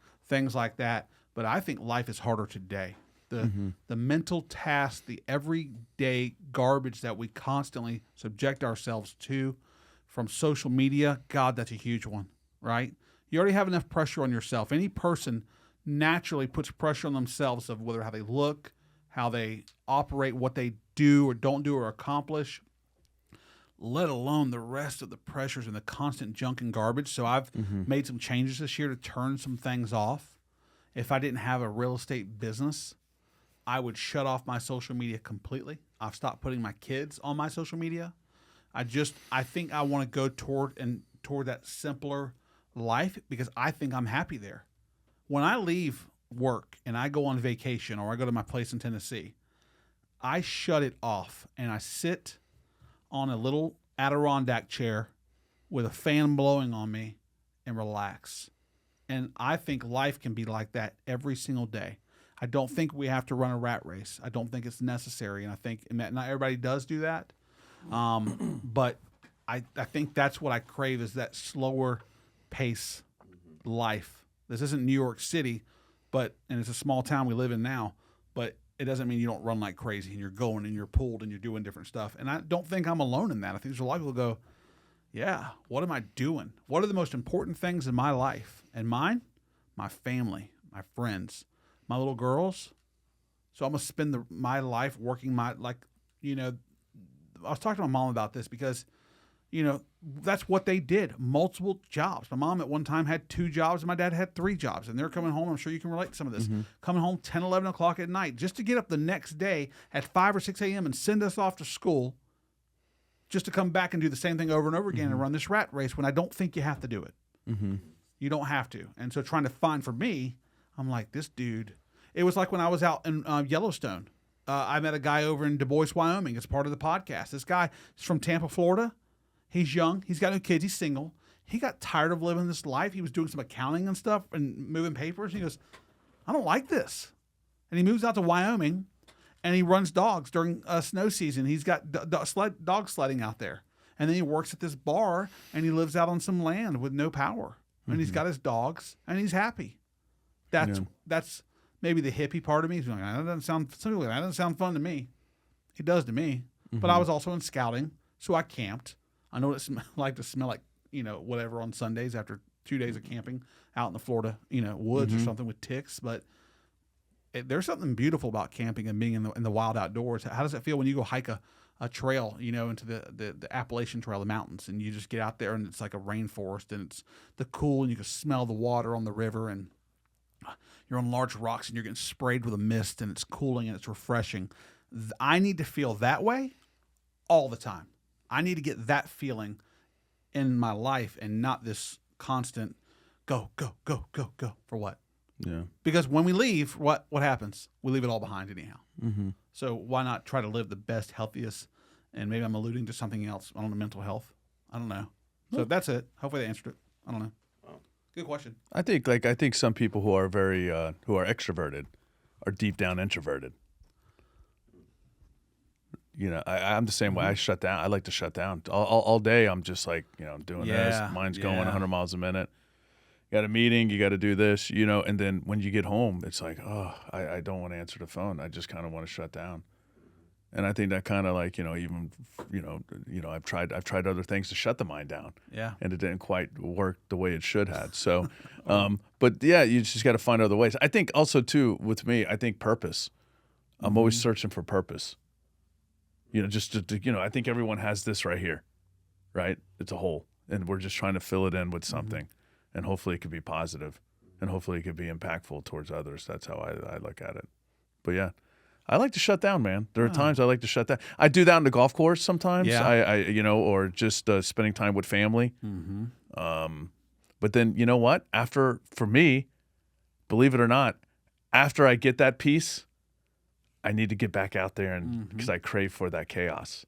Speaker 2: like that. But I think life is harder today. The mental tasks, the everyday garbage that we constantly subject ourselves to from social media, God, that's a huge one, right? You already have enough pressure on yourself. Any person naturally puts pressure on themselves of whether how they look, how they operate, what they do or don't do or accomplish, let alone the rest of the pressures and the constant junk and garbage. So I've made some changes this year to turn some things off. If I didn't have a real estate business, I would shut off my social media completely. I've stopped putting my kids on my social media. I think I want to go toward that simpler life because I think I'm happy there. When I leave work and I go on vacation or I go to my place in Tennessee, I shut it off and I sit on a little Adirondack chair with a fan blowing on me and relax. And I think life can be like that every single day. I don't think we have to run a rat race. I don't think it's necessary. And I think not everybody does do that. But I think that's what I crave is that slower pace life. This isn't New York City, and it's a small town we live in now, but it doesn't mean you don't run like crazy and you're going and you're pulled and you're doing different stuff. And I don't think I'm alone in that. I think there's a lot of people who go, yeah, what am I doing? What are the most important things in my life? And mine? My family, my friends, my little girls. So I'm going to spend my life working I was talking to my mom about this because, that's what they did. Multiple jobs. My mom at one time had 2 jobs and my dad had 3 jobs. And they're coming home. I'm sure you can relate to some of this. Coming home 10, 11 o'clock at night just to get up the next day at 5 or 6 a.m. and send us off to school just to come back and do the same thing over and over again and run this rat race when I don't think you have to do it. You don't have to. And so trying to find for me, I'm like, this dude. It was like when I was out in Yellowstone. I met a guy over in Du Bois, Wyoming. It's part of the podcast. This guy is from Tampa, Florida. He's young. He's got no kids. He's single. He got tired of living this life. He was doing some accounting and stuff and moving papers. He goes, I don't like this. And he moves out to Wyoming, and he runs dogs during snow season. He's got dog sledding out there. And then he works at this bar, and he lives out on some land with no power. And he's got his dogs, and he's happy. That's maybe the hippie part of me. He's like, that doesn't sound fun to me. It does to me. But I was also in scouting, so I camped. I know what it's like to smell like, whatever on Sundays after 2 days of camping out in the Florida, woods or something with ticks. But there's something beautiful about camping and being in the wild outdoors. How does it feel when you go hike a trail, into the Appalachian Trail, the mountains, and you just get out there and it's like a rainforest and it's the cool and you can smell the water on the river and you're on large rocks and you're getting sprayed with a mist and it's cooling and it's refreshing. I need to feel that way all the time. I need to get that feeling in my life and not this constant go, go, go, go, go for what?
Speaker 1: Yeah.
Speaker 2: Because when we leave, what happens? We leave it all behind anyhow. So why not try to live the best, healthiest, and maybe I'm alluding to something else on the mental health. I don't know. So that's it. Hopefully they answered it. I don't know. Good question.
Speaker 1: I think some people who are very who are extroverted are deep down introverted. I'm the same way. I shut down. I like to shut down all day. I'm just like, I'm doing this. Mine's going 100 miles a minute. Got a meeting. You got to do this, and then when you get home, it's like, oh, I don't want to answer the phone. I just kind of want to shut down. And I think that kind of like, I've tried other things to shut the mind down.
Speaker 2: Yeah.
Speaker 1: And it didn't quite work the way it should have. So, but yeah, you just got to find other ways. I think also too, with me, I think purpose. I'm always searching for purpose. I think everyone has this right here, right? It's a hole, and we're just trying to fill it in with something, and hopefully it could be positive, and hopefully it could be impactful towards others. That's how I look at it. But yeah, I like to shut down, man. There are times I like to shut down. I do that on the golf course sometimes.
Speaker 2: Yeah.
Speaker 1: Or just spending time with family. But then you know what? For me, believe it or not, after I get that peace, I need to get back out there and because I crave for that chaos.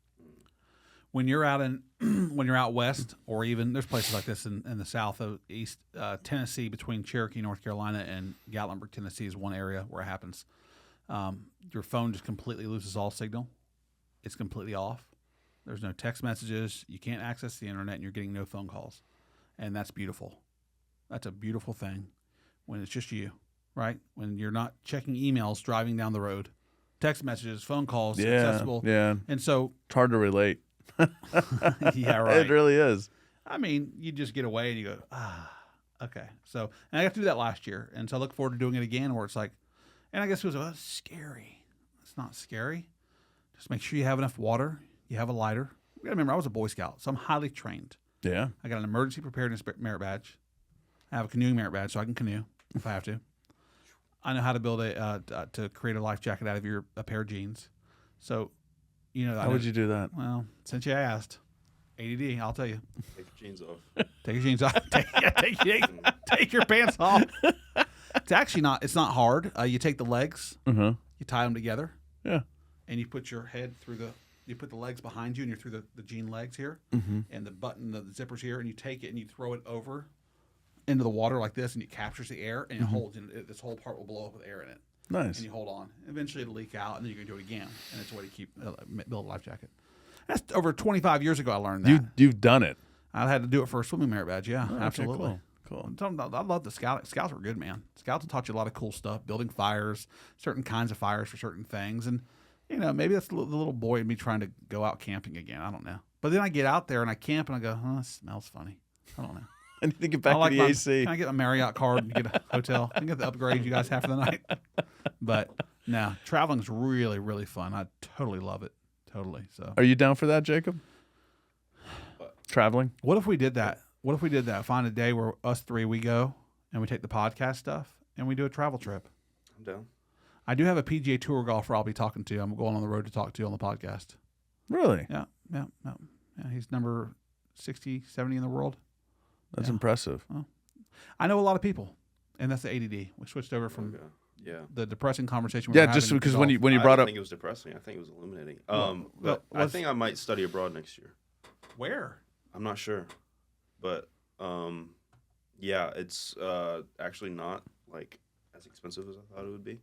Speaker 2: When you're out west, or even there's places like this in the south of East Tennessee, between Cherokee, North Carolina, and Gatlinburg, Tennessee, is one area where it happens. Your phone just completely loses all signal. It's completely off. There's no text messages. You can't access the internet, and you're getting no phone calls, and that's beautiful. That's a beautiful thing when it's just you, right? When you're not checking emails driving down the road. Text messages, phone calls, accessible.
Speaker 1: Yeah.
Speaker 2: And so
Speaker 1: it's hard to relate.
Speaker 2: yeah, right.
Speaker 1: It really is.
Speaker 2: I mean, you just get away and you go, okay. So, and I got to do that last year. And so I look forward to doing it again where it's like, and I guess it was scary. It's not scary. Just make sure you have enough water. You have a lighter. You got to remember, I was a Boy Scout, so I'm highly trained.
Speaker 1: Yeah.
Speaker 2: I got an emergency preparedness merit badge. I have a canoeing merit badge, so I can canoe if I have to. I know how to build to create a life jacket out of a pair of jeans. So,
Speaker 1: How would you do that?
Speaker 2: Well, since you asked, ADD, I'll tell you.
Speaker 3: Take your jeans off.
Speaker 2: Take your jeans off. Take your pants off. It's actually not. It's not hard. You take the legs.
Speaker 1: Uh-huh.
Speaker 2: You tie them together.
Speaker 1: Yeah.
Speaker 2: And you put your head through you put the legs behind you, and you're through the jean legs here, and the zippers here, and you take it and you throw it over into the water like this, and it captures the air, and it holds, and this whole part will blow up with air in it.
Speaker 1: Nice.
Speaker 2: And you hold on. Eventually it'll leak out, and then you can do it again, and it's a way to keep build a life jacket. That's over 25 years ago I learned that.
Speaker 1: You've done it.
Speaker 2: I had to do it for a swimming merit badge, yeah,
Speaker 1: Oh,
Speaker 2: absolutely.
Speaker 1: Okay, cool.
Speaker 2: I love the Scouts were good, man. Scouts will taught you a lot of cool stuff, building fires, certain kinds of fires for certain things, and maybe that's the little boy in me trying to go out camping again. I don't know. But then I get out there and I camp and I go, it smells funny. I don't know.
Speaker 1: I need to get back to the AC.
Speaker 2: Can I get my Marriott card and get a hotel? Can I get the upgrade you guys have for the night? But no, traveling's really, really fun. I totally love it. Totally. So,
Speaker 1: Are you down for that, Jacob? Traveling?
Speaker 2: What if we did that? Find a day where us three, we go and we take the podcast stuff and we do a travel trip.
Speaker 3: I'm down.
Speaker 2: I do have a PGA Tour golfer I'll be talking to. I'm going on the road to talk to on the podcast.
Speaker 1: Really?
Speaker 2: Yeah. He's number 60, 70 in the world.
Speaker 1: That's impressive.
Speaker 2: Well, I know a lot of people, and that's the ADD. We switched over from the depressing conversation. We were
Speaker 1: just
Speaker 2: having
Speaker 1: because
Speaker 2: to
Speaker 1: when you
Speaker 3: I
Speaker 1: brought
Speaker 3: didn't
Speaker 1: up,
Speaker 3: think it was depressing. I think it was illuminating.
Speaker 2: well,
Speaker 3: I think I might study abroad next year.
Speaker 2: Where?
Speaker 3: I'm not sure, but it's actually not like as expensive as I thought it would be.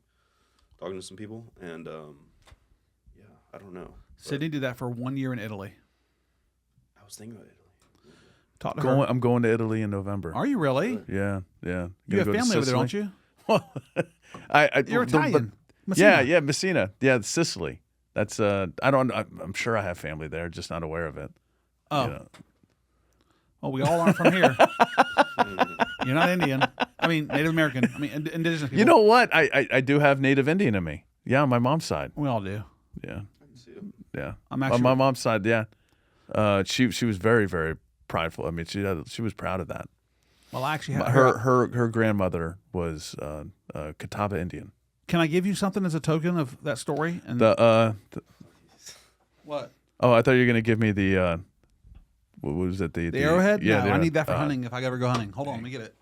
Speaker 3: Talking to some people, and I don't know.
Speaker 2: Sydney did that for 1 year in Italy.
Speaker 3: I was thinking about Italy.
Speaker 2: Talk to her.
Speaker 1: I'm going to Italy in November.
Speaker 2: Are you really?
Speaker 1: Yeah.
Speaker 2: You have family over there, don't you? You're Italian.
Speaker 1: Yeah, Messina. Yeah, Sicily. That's I'm sure I have family there, just not aware of it.
Speaker 2: Oh. Well, we all aren't from here. You're not Indian. I mean, Native American. I mean, indigenous people.
Speaker 1: You know what? I do have Native Indian in me. Yeah, on my mom's side.
Speaker 2: We all do.
Speaker 1: Yeah.
Speaker 3: I can see it.
Speaker 1: Yeah.
Speaker 2: I'm actually
Speaker 1: on my mom's side, yeah. She was very, very prideful. I mean, she was proud of that.
Speaker 2: Well, I actually have
Speaker 1: her grandmother was Catawba Indian.
Speaker 2: Can I give you something as a token of that story? And what?
Speaker 1: Oh, I thought you were going to give me the what was it? The
Speaker 2: arrowhead?
Speaker 1: Yeah,
Speaker 2: no, I need that for hunting if I ever go hunting. Hold on, let me get it.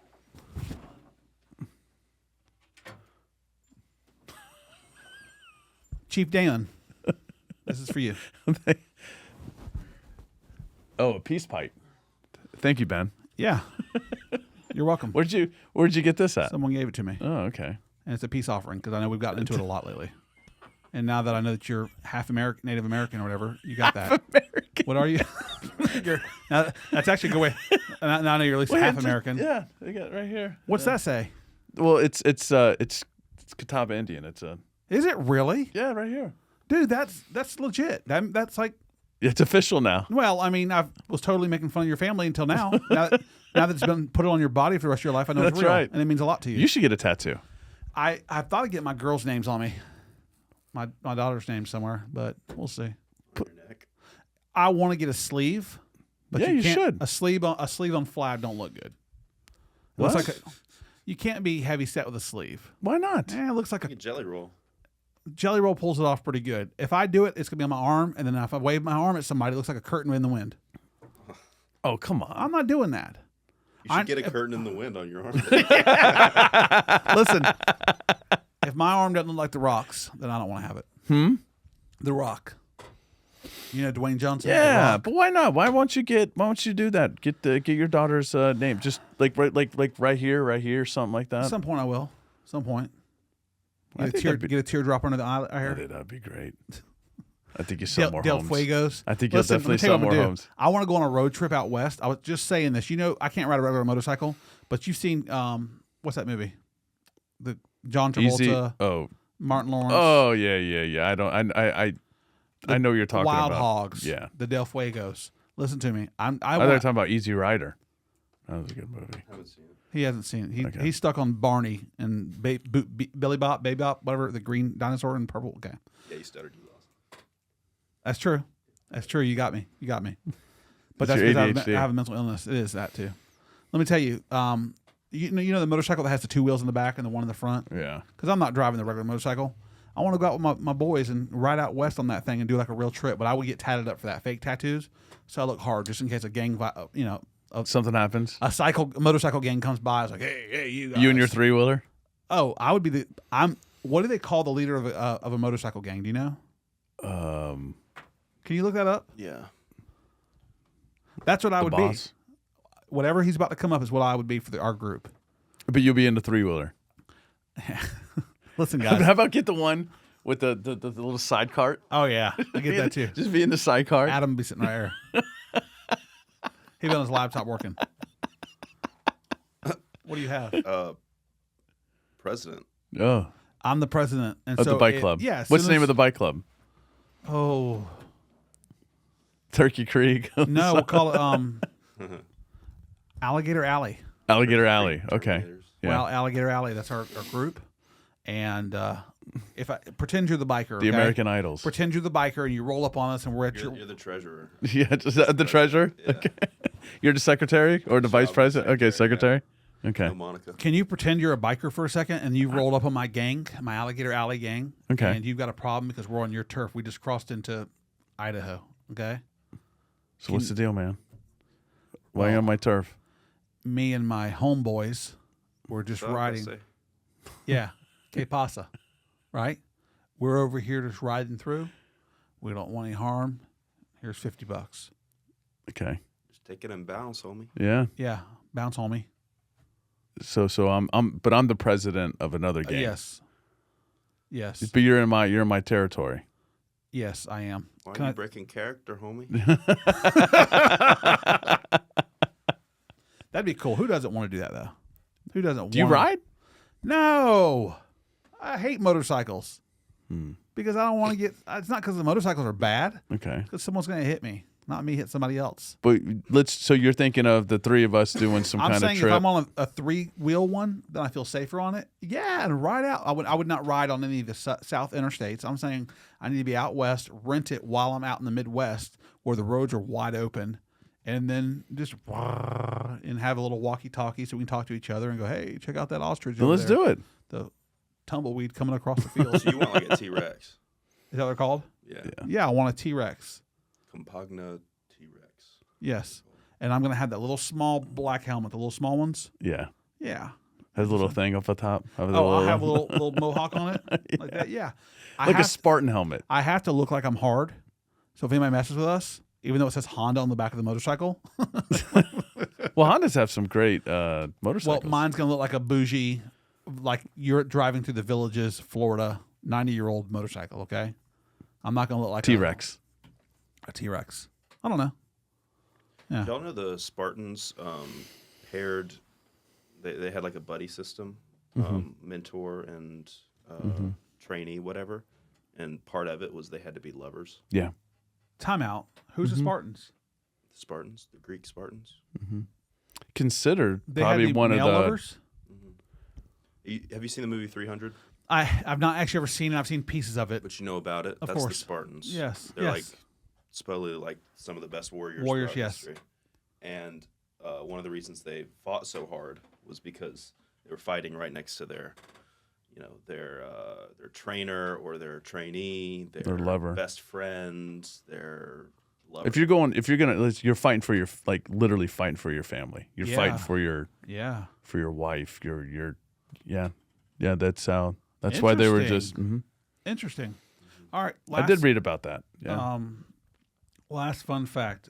Speaker 2: Chief Dan, this is for you.
Speaker 1: Oh, a peace pipe. Thank you, Ben.
Speaker 2: Yeah. You're welcome.
Speaker 1: Where'd you get this at?
Speaker 2: Someone gave it to me.
Speaker 1: Oh, okay.
Speaker 2: And it's a peace offering because I know we've gotten into it a lot lately. And now that I know that you're half American, Native American or whatever, you got that.
Speaker 1: American.
Speaker 2: What are you? That's actually a good way. Now I know you're at least half American.
Speaker 1: Yeah, I got it right here.
Speaker 2: What's that say?
Speaker 1: Well, it's Catawba Indian.
Speaker 2: Is it really?
Speaker 1: Yeah, right here.
Speaker 2: Dude, that's legit. That's like.
Speaker 1: It's official now.
Speaker 2: Well, I mean, I was totally making fun of your family until now. now that it's been put on your body for the rest of your life, I know it's real.
Speaker 1: Right.
Speaker 2: And it means a lot to you.
Speaker 1: You should get a tattoo.
Speaker 2: I thought I'd get my girls' names on me. My daughter's name somewhere, but we'll see.
Speaker 3: On your neck.
Speaker 2: I want to get a sleeve, but
Speaker 1: Yeah, you
Speaker 2: can't,
Speaker 1: should.
Speaker 2: A sleeve on flat don't look good. It
Speaker 1: What?
Speaker 2: looks like you can't be heavy set with a sleeve.
Speaker 1: Why not?
Speaker 2: It looks like
Speaker 3: Like a jelly roll.
Speaker 2: Jelly roll pulls it off pretty good. If I do it, it's gonna be on my arm, and then if I wave my arm at somebody, it looks like a curtain in the wind.
Speaker 1: Oh, come on.
Speaker 2: I'm not doing that.
Speaker 3: You should get a curtain in the wind on your arm.
Speaker 2: Listen, if my arm doesn't look like The Rock's, then I don't want to have it. The Rock. You know Dwayne Johnson? The
Speaker 1: Yeah,
Speaker 2: Rock?
Speaker 1: but why not? Why won't you do that? Get your daughter's name, just like right here, something like that.
Speaker 2: At some point I will. Some point.
Speaker 1: I think
Speaker 2: Get a teardrop under the eye hair.
Speaker 1: That'd be great. I think you sell more
Speaker 2: Del
Speaker 1: homes.
Speaker 2: Fuegos.
Speaker 1: I think you'll
Speaker 2: Listen,
Speaker 1: definitely
Speaker 2: let me tell you
Speaker 1: sell
Speaker 2: what I'm
Speaker 1: more
Speaker 2: gonna do.
Speaker 1: homes.
Speaker 2: I want to go on a road trip out west. I was just saying this. You know, I can't ride a regular motorcycle, but you've seen what's that movie? The John Travolta,
Speaker 1: Easy. Oh.
Speaker 2: Martin Lawrence.
Speaker 1: Oh yeah. I know what you're talking
Speaker 2: Wild
Speaker 1: about.
Speaker 2: Hogs.
Speaker 1: Yeah.
Speaker 2: The Del Fuegos. Listen to me.
Speaker 1: I thought you were talking about Easy Rider. That was a good movie.
Speaker 3: I haven't seen it.
Speaker 2: He hasn't seen it. He's stuck on Barney and Billy Bop, Baby Bop, whatever, the green dinosaur and purple. Okay.
Speaker 3: Yeah, you stuttered. You lost.
Speaker 2: That's true. That's true. You got me. But
Speaker 1: It's
Speaker 2: that's
Speaker 1: your
Speaker 2: because
Speaker 1: ADHD.
Speaker 2: I have a mental illness. It is that too. Let me tell you. You know the motorcycle that has the 2 wheels in the back and the one in the front?
Speaker 1: Yeah.
Speaker 2: Because I'm not driving the regular motorcycle. I want to go out with my boys and ride out west on that thing and do like a real trip. But I would get tatted up for that, fake tattoos, so I look hard just in case a gang,
Speaker 1: Something happens.
Speaker 2: a motorcycle gang comes by. It's like, hey, you guys.
Speaker 1: You and your 3-wheeler?
Speaker 2: Oh, I would be what do they call the leader of a motorcycle gang? Do you know? Can you look that up?
Speaker 3: Yeah.
Speaker 2: That's what I
Speaker 1: The
Speaker 2: would
Speaker 1: boss?
Speaker 2: be. Whatever he's about to come up is what I would be for our group.
Speaker 1: But you'll be in the 3-wheeler.
Speaker 2: Listen, guys.
Speaker 1: How about get the one with the little side cart?
Speaker 2: Oh yeah, I get that too.
Speaker 1: Just be in the side cart.
Speaker 2: Adam would be sitting right here. He'd be on his laptop working. What do you have?
Speaker 3: President.
Speaker 1: Oh,
Speaker 2: I'm the president, and
Speaker 1: of
Speaker 2: so
Speaker 1: the bike club.
Speaker 2: Yeah.
Speaker 1: What's the name of the bike club?
Speaker 2: Oh
Speaker 1: Turkey Creek.
Speaker 2: no, we'll call it Alligator Alley.
Speaker 1: Alligator Alley. Okay.
Speaker 3: Terminators.
Speaker 1: Yeah.
Speaker 2: Well, Alligator Alley. That's our group, and if I pretend you're the biker,
Speaker 1: The
Speaker 2: okay?
Speaker 1: American Idols.
Speaker 2: Pretend you're the biker, and you roll up on us, and we're at
Speaker 3: You're the treasurer.
Speaker 1: Yeah, just the treasurer.
Speaker 3: Yeah.
Speaker 1: Okay. You're the secretary or the vice
Speaker 3: I'll be
Speaker 1: president. Okay,
Speaker 3: secretary,
Speaker 1: secretary. Okay.
Speaker 3: No Monica.
Speaker 2: Can you pretend you're a biker for a second and you rolled up on my gang, my Alligator Alley gang?
Speaker 1: Okay.
Speaker 2: And you've got a problem because we're on your turf. We just crossed into Idaho. Okay.
Speaker 1: So what's the deal, man? Why are you on my turf?
Speaker 2: Me and my homeboys were just riding. Yeah. Que pasa. Right? We're over here just riding through. We don't want any harm. Here's $50.
Speaker 1: Okay.
Speaker 3: Just take it and bounce, homie.
Speaker 1: Yeah.
Speaker 2: Yeah. Bounce on me.
Speaker 1: So I'm the president of another gang.
Speaker 2: Yes. Yes.
Speaker 1: But you're in my territory.
Speaker 2: Yes, I am.
Speaker 3: Why
Speaker 2: Can
Speaker 3: are
Speaker 2: I-
Speaker 3: you breaking character, homie?
Speaker 2: That'd be cool. Who doesn't want to do that though? Who doesn't?
Speaker 1: Do you
Speaker 2: wanna-
Speaker 1: ride?
Speaker 2: No, I hate motorcycles
Speaker 1: Hmm.
Speaker 2: because I don't want to get. It's not because the motorcycles are bad.
Speaker 1: Okay.
Speaker 2: Because someone's going to hit me, not me hit somebody else.
Speaker 1: But so you're thinking of the 3 of us doing some
Speaker 2: I'm
Speaker 1: kind of
Speaker 2: saying
Speaker 1: trip.
Speaker 2: if I'm on a 3-wheel one, then I feel safer on it. Yeah, and ride out. I would not ride on any of the south interstates. I'm saying I need to be out west, rent it while I'm out in the Midwest where the roads are wide open, and then just and have a little walkie-talkie so we can talk to each other and go, hey, check out that ostrich.
Speaker 1: Then let's do it.
Speaker 2: The tumbleweed coming across the field.
Speaker 3: So you want like a T-Rex?
Speaker 2: Is that what they're called?
Speaker 3: Yeah.
Speaker 2: Yeah, I want a T-Rex.
Speaker 3: Compagna T-Rex.
Speaker 2: Yes. And I'm going to have that little small black helmet, the little small ones.
Speaker 1: Yeah.
Speaker 2: Yeah.
Speaker 1: Has a little thing up the top.
Speaker 2: I'll have a little mohawk on it like that. Yeah.
Speaker 1: like a Spartan helmet.
Speaker 2: I have to look like I'm hard. So if anybody messes with us, even though it says Honda on the back of the motorcycle,
Speaker 1: Well, Hondas have some great motorcycles.
Speaker 2: well, mine's going to look like a bougie, like you're driving through the Villages, Florida, 90-year-old motorcycle, okay? I'm not going to look like
Speaker 1: T-Rex.
Speaker 2: A T-Rex. I don't know. Yeah.
Speaker 3: Y'all know the Spartans paired. They had like a buddy system, mentor and trainee, whatever. And part of it was they had to be lovers.
Speaker 1: Yeah.
Speaker 2: Time out. Who's the Spartans?
Speaker 3: The Spartans, the Greek Spartans.
Speaker 1: Considered
Speaker 2: They
Speaker 1: probably
Speaker 2: had any
Speaker 1: one of
Speaker 2: male
Speaker 1: the.
Speaker 2: lovers?
Speaker 3: Have you seen the movie 300?
Speaker 2: I've not actually ever seen it. I've seen pieces of it.
Speaker 3: But you know about it.
Speaker 2: Of
Speaker 3: That's
Speaker 2: course.
Speaker 3: the Spartans.
Speaker 2: Yes,
Speaker 3: They're
Speaker 2: yes.
Speaker 3: like supposedly like some of the best warriors.
Speaker 2: Warriors,
Speaker 3: throughout
Speaker 2: yes.
Speaker 3: history. And one of the reasons they fought so hard was because they were fighting right next to their trainer or their trainee, their
Speaker 1: lover.
Speaker 3: best friend, their lover.
Speaker 1: If you're fighting for your literally fighting for your family. You're
Speaker 2: Yeah.
Speaker 1: fighting for your wife. That's how. That's why they were just.
Speaker 2: Interesting. All right.
Speaker 1: I did read about that. Yeah.
Speaker 2: Last fun fact.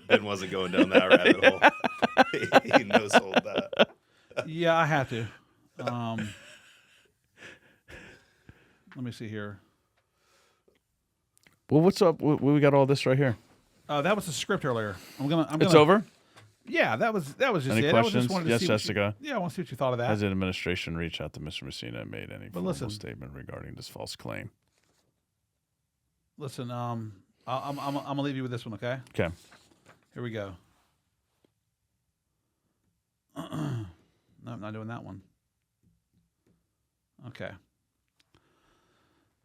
Speaker 3: Ben wasn't going down that rabbit hole. He no-sold that.
Speaker 2: Yeah, I have to. Let me see here.
Speaker 1: Well, what's up? We got all this right here.
Speaker 2: That was the script earlier. I'm gonna.
Speaker 1: It's over.
Speaker 2: Yeah, that was just
Speaker 1: Any
Speaker 2: it.
Speaker 1: questions?
Speaker 2: I just wanted to
Speaker 1: Yes,
Speaker 2: see
Speaker 1: Jessica.
Speaker 2: I want to see what you thought of that.
Speaker 1: Has the administration reached out to Mr. Messina and made any formal
Speaker 2: listen.
Speaker 1: statement regarding this false claim?
Speaker 2: Listen, I'm gonna leave you with this one, okay?
Speaker 1: Okay.
Speaker 2: Here we go. No, I'm not doing that one. Okay.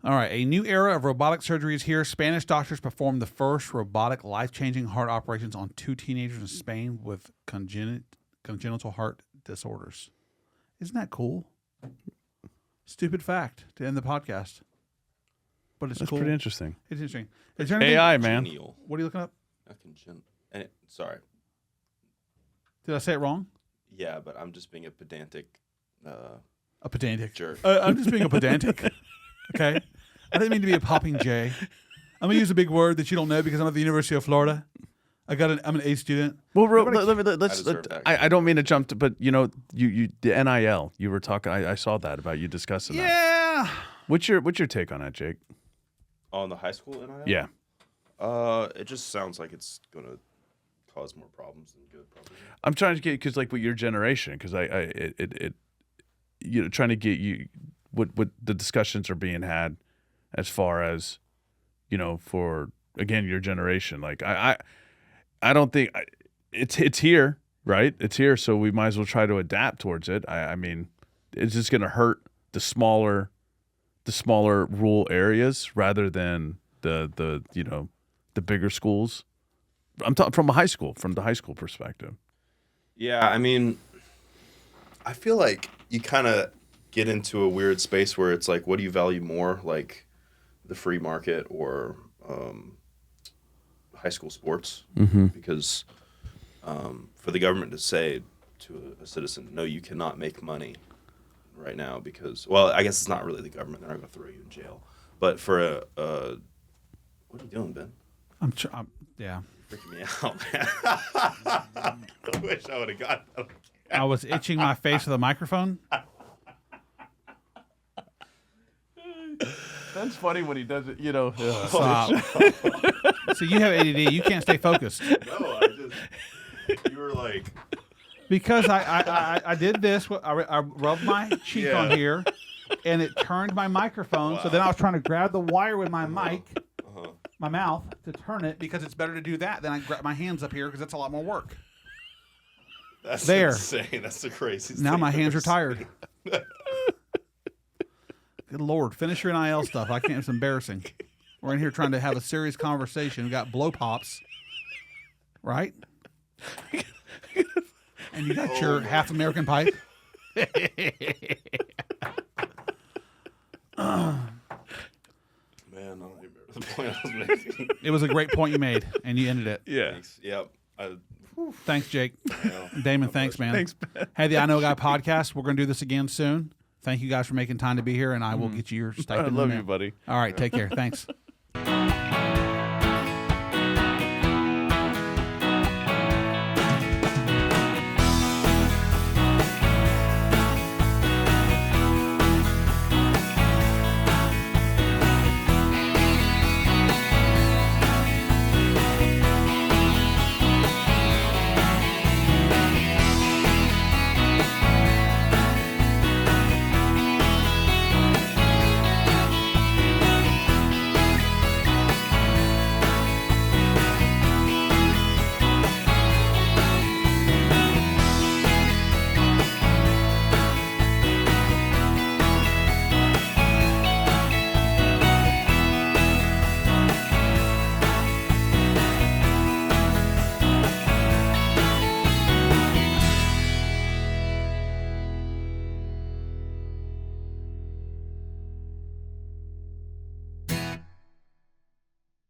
Speaker 2: All right. A new era of robotic surgery is here. Spanish doctors performed the first robotic life-changing heart operations on 2 teenagers in Spain with congenital heart disorders. Isn't that cool? Stupid fact to end the podcast. But it's
Speaker 1: That's
Speaker 2: cool.
Speaker 1: pretty interesting.
Speaker 2: It's interesting. Is there anything,
Speaker 1: AI, man.
Speaker 3: Genial.
Speaker 2: what are you looking up?
Speaker 3: Sorry.
Speaker 2: Did I say it wrong?
Speaker 3: Yeah, but I'm just being a pedantic
Speaker 2: A pedantic.
Speaker 3: jerk.
Speaker 2: I'm just being a pedantic. Okay. I didn't mean to be a popping J. I'm gonna use a big word that you don't know because I'm at the University of Florida. I'm an A student.
Speaker 1: Well,
Speaker 3: deserve that.
Speaker 1: I don't mean to jump to, but you the NIL you were talking. I saw that about you discussing that.
Speaker 2: Yeah.
Speaker 1: What's your take on that, Jake?
Speaker 3: On the high school NIL?
Speaker 1: Yeah.
Speaker 3: It just sounds like it's gonna cause more problems than good. Probably.
Speaker 1: I'm trying to get because like with your generation, because trying to get you what the discussions are being had as far as for again your generation. Like I don't think it's here, right? It's here, so we might as well try to adapt towards it. I mean, it's just going to hurt the smaller rural areas rather than the bigger schools. I'm talking from the high school perspective.
Speaker 3: Yeah, I mean, I feel like you kind of get into a weird space where it's like, what do you value more, like the free market or high school sports?
Speaker 1: Mm-hmm.
Speaker 3: Because for the government to say to a citizen, no, you cannot make money right now because, well, I guess it's not really the government. They're not going to throw you in jail. But for what are you doing, Ben?
Speaker 2: Yeah.
Speaker 3: Freaking me out, man. I wish I would have got that.
Speaker 2: I was itching my face with a microphone.
Speaker 1: That's funny when he does it,
Speaker 2: Stop. So you have ADD. You can't stay focused.
Speaker 3: No, you were like,
Speaker 2: Because I did this. I rubbed my cheek on here, and it turned my microphone. Wow. So then I was trying to grab the wire with my mic, my mouth, to turn it because it's better to do that than I grab my hands up here because that's a lot more work.
Speaker 3: That's
Speaker 2: there.
Speaker 3: Insane. That's the craziest
Speaker 2: Now
Speaker 3: thing
Speaker 2: my
Speaker 3: I've
Speaker 2: hands
Speaker 3: ever
Speaker 2: are tired.
Speaker 3: seen.
Speaker 2: Good Lord. Finish your NIL stuff. I can't. It's embarrassing. We're in here trying to have a serious conversation. We got blow pops. Right? And you got your half American pipe.
Speaker 3: Man, I don't even remember the point I was making.
Speaker 2: It was a great point you made, and you ended it.
Speaker 1: Yeah.
Speaker 3: Thanks. Yep.
Speaker 2: Thanks, Jake.
Speaker 3: Well,
Speaker 2: Damon, thanks, man.
Speaker 1: Thanks, man.
Speaker 2: Hey, the I Know Guy podcast. We're going to do this again soon. Thank you guys for making time to be here, and I will get you your stipend.
Speaker 1: I love
Speaker 2: in
Speaker 1: you,
Speaker 2: there.
Speaker 1: buddy.
Speaker 2: All right, take care. Thanks.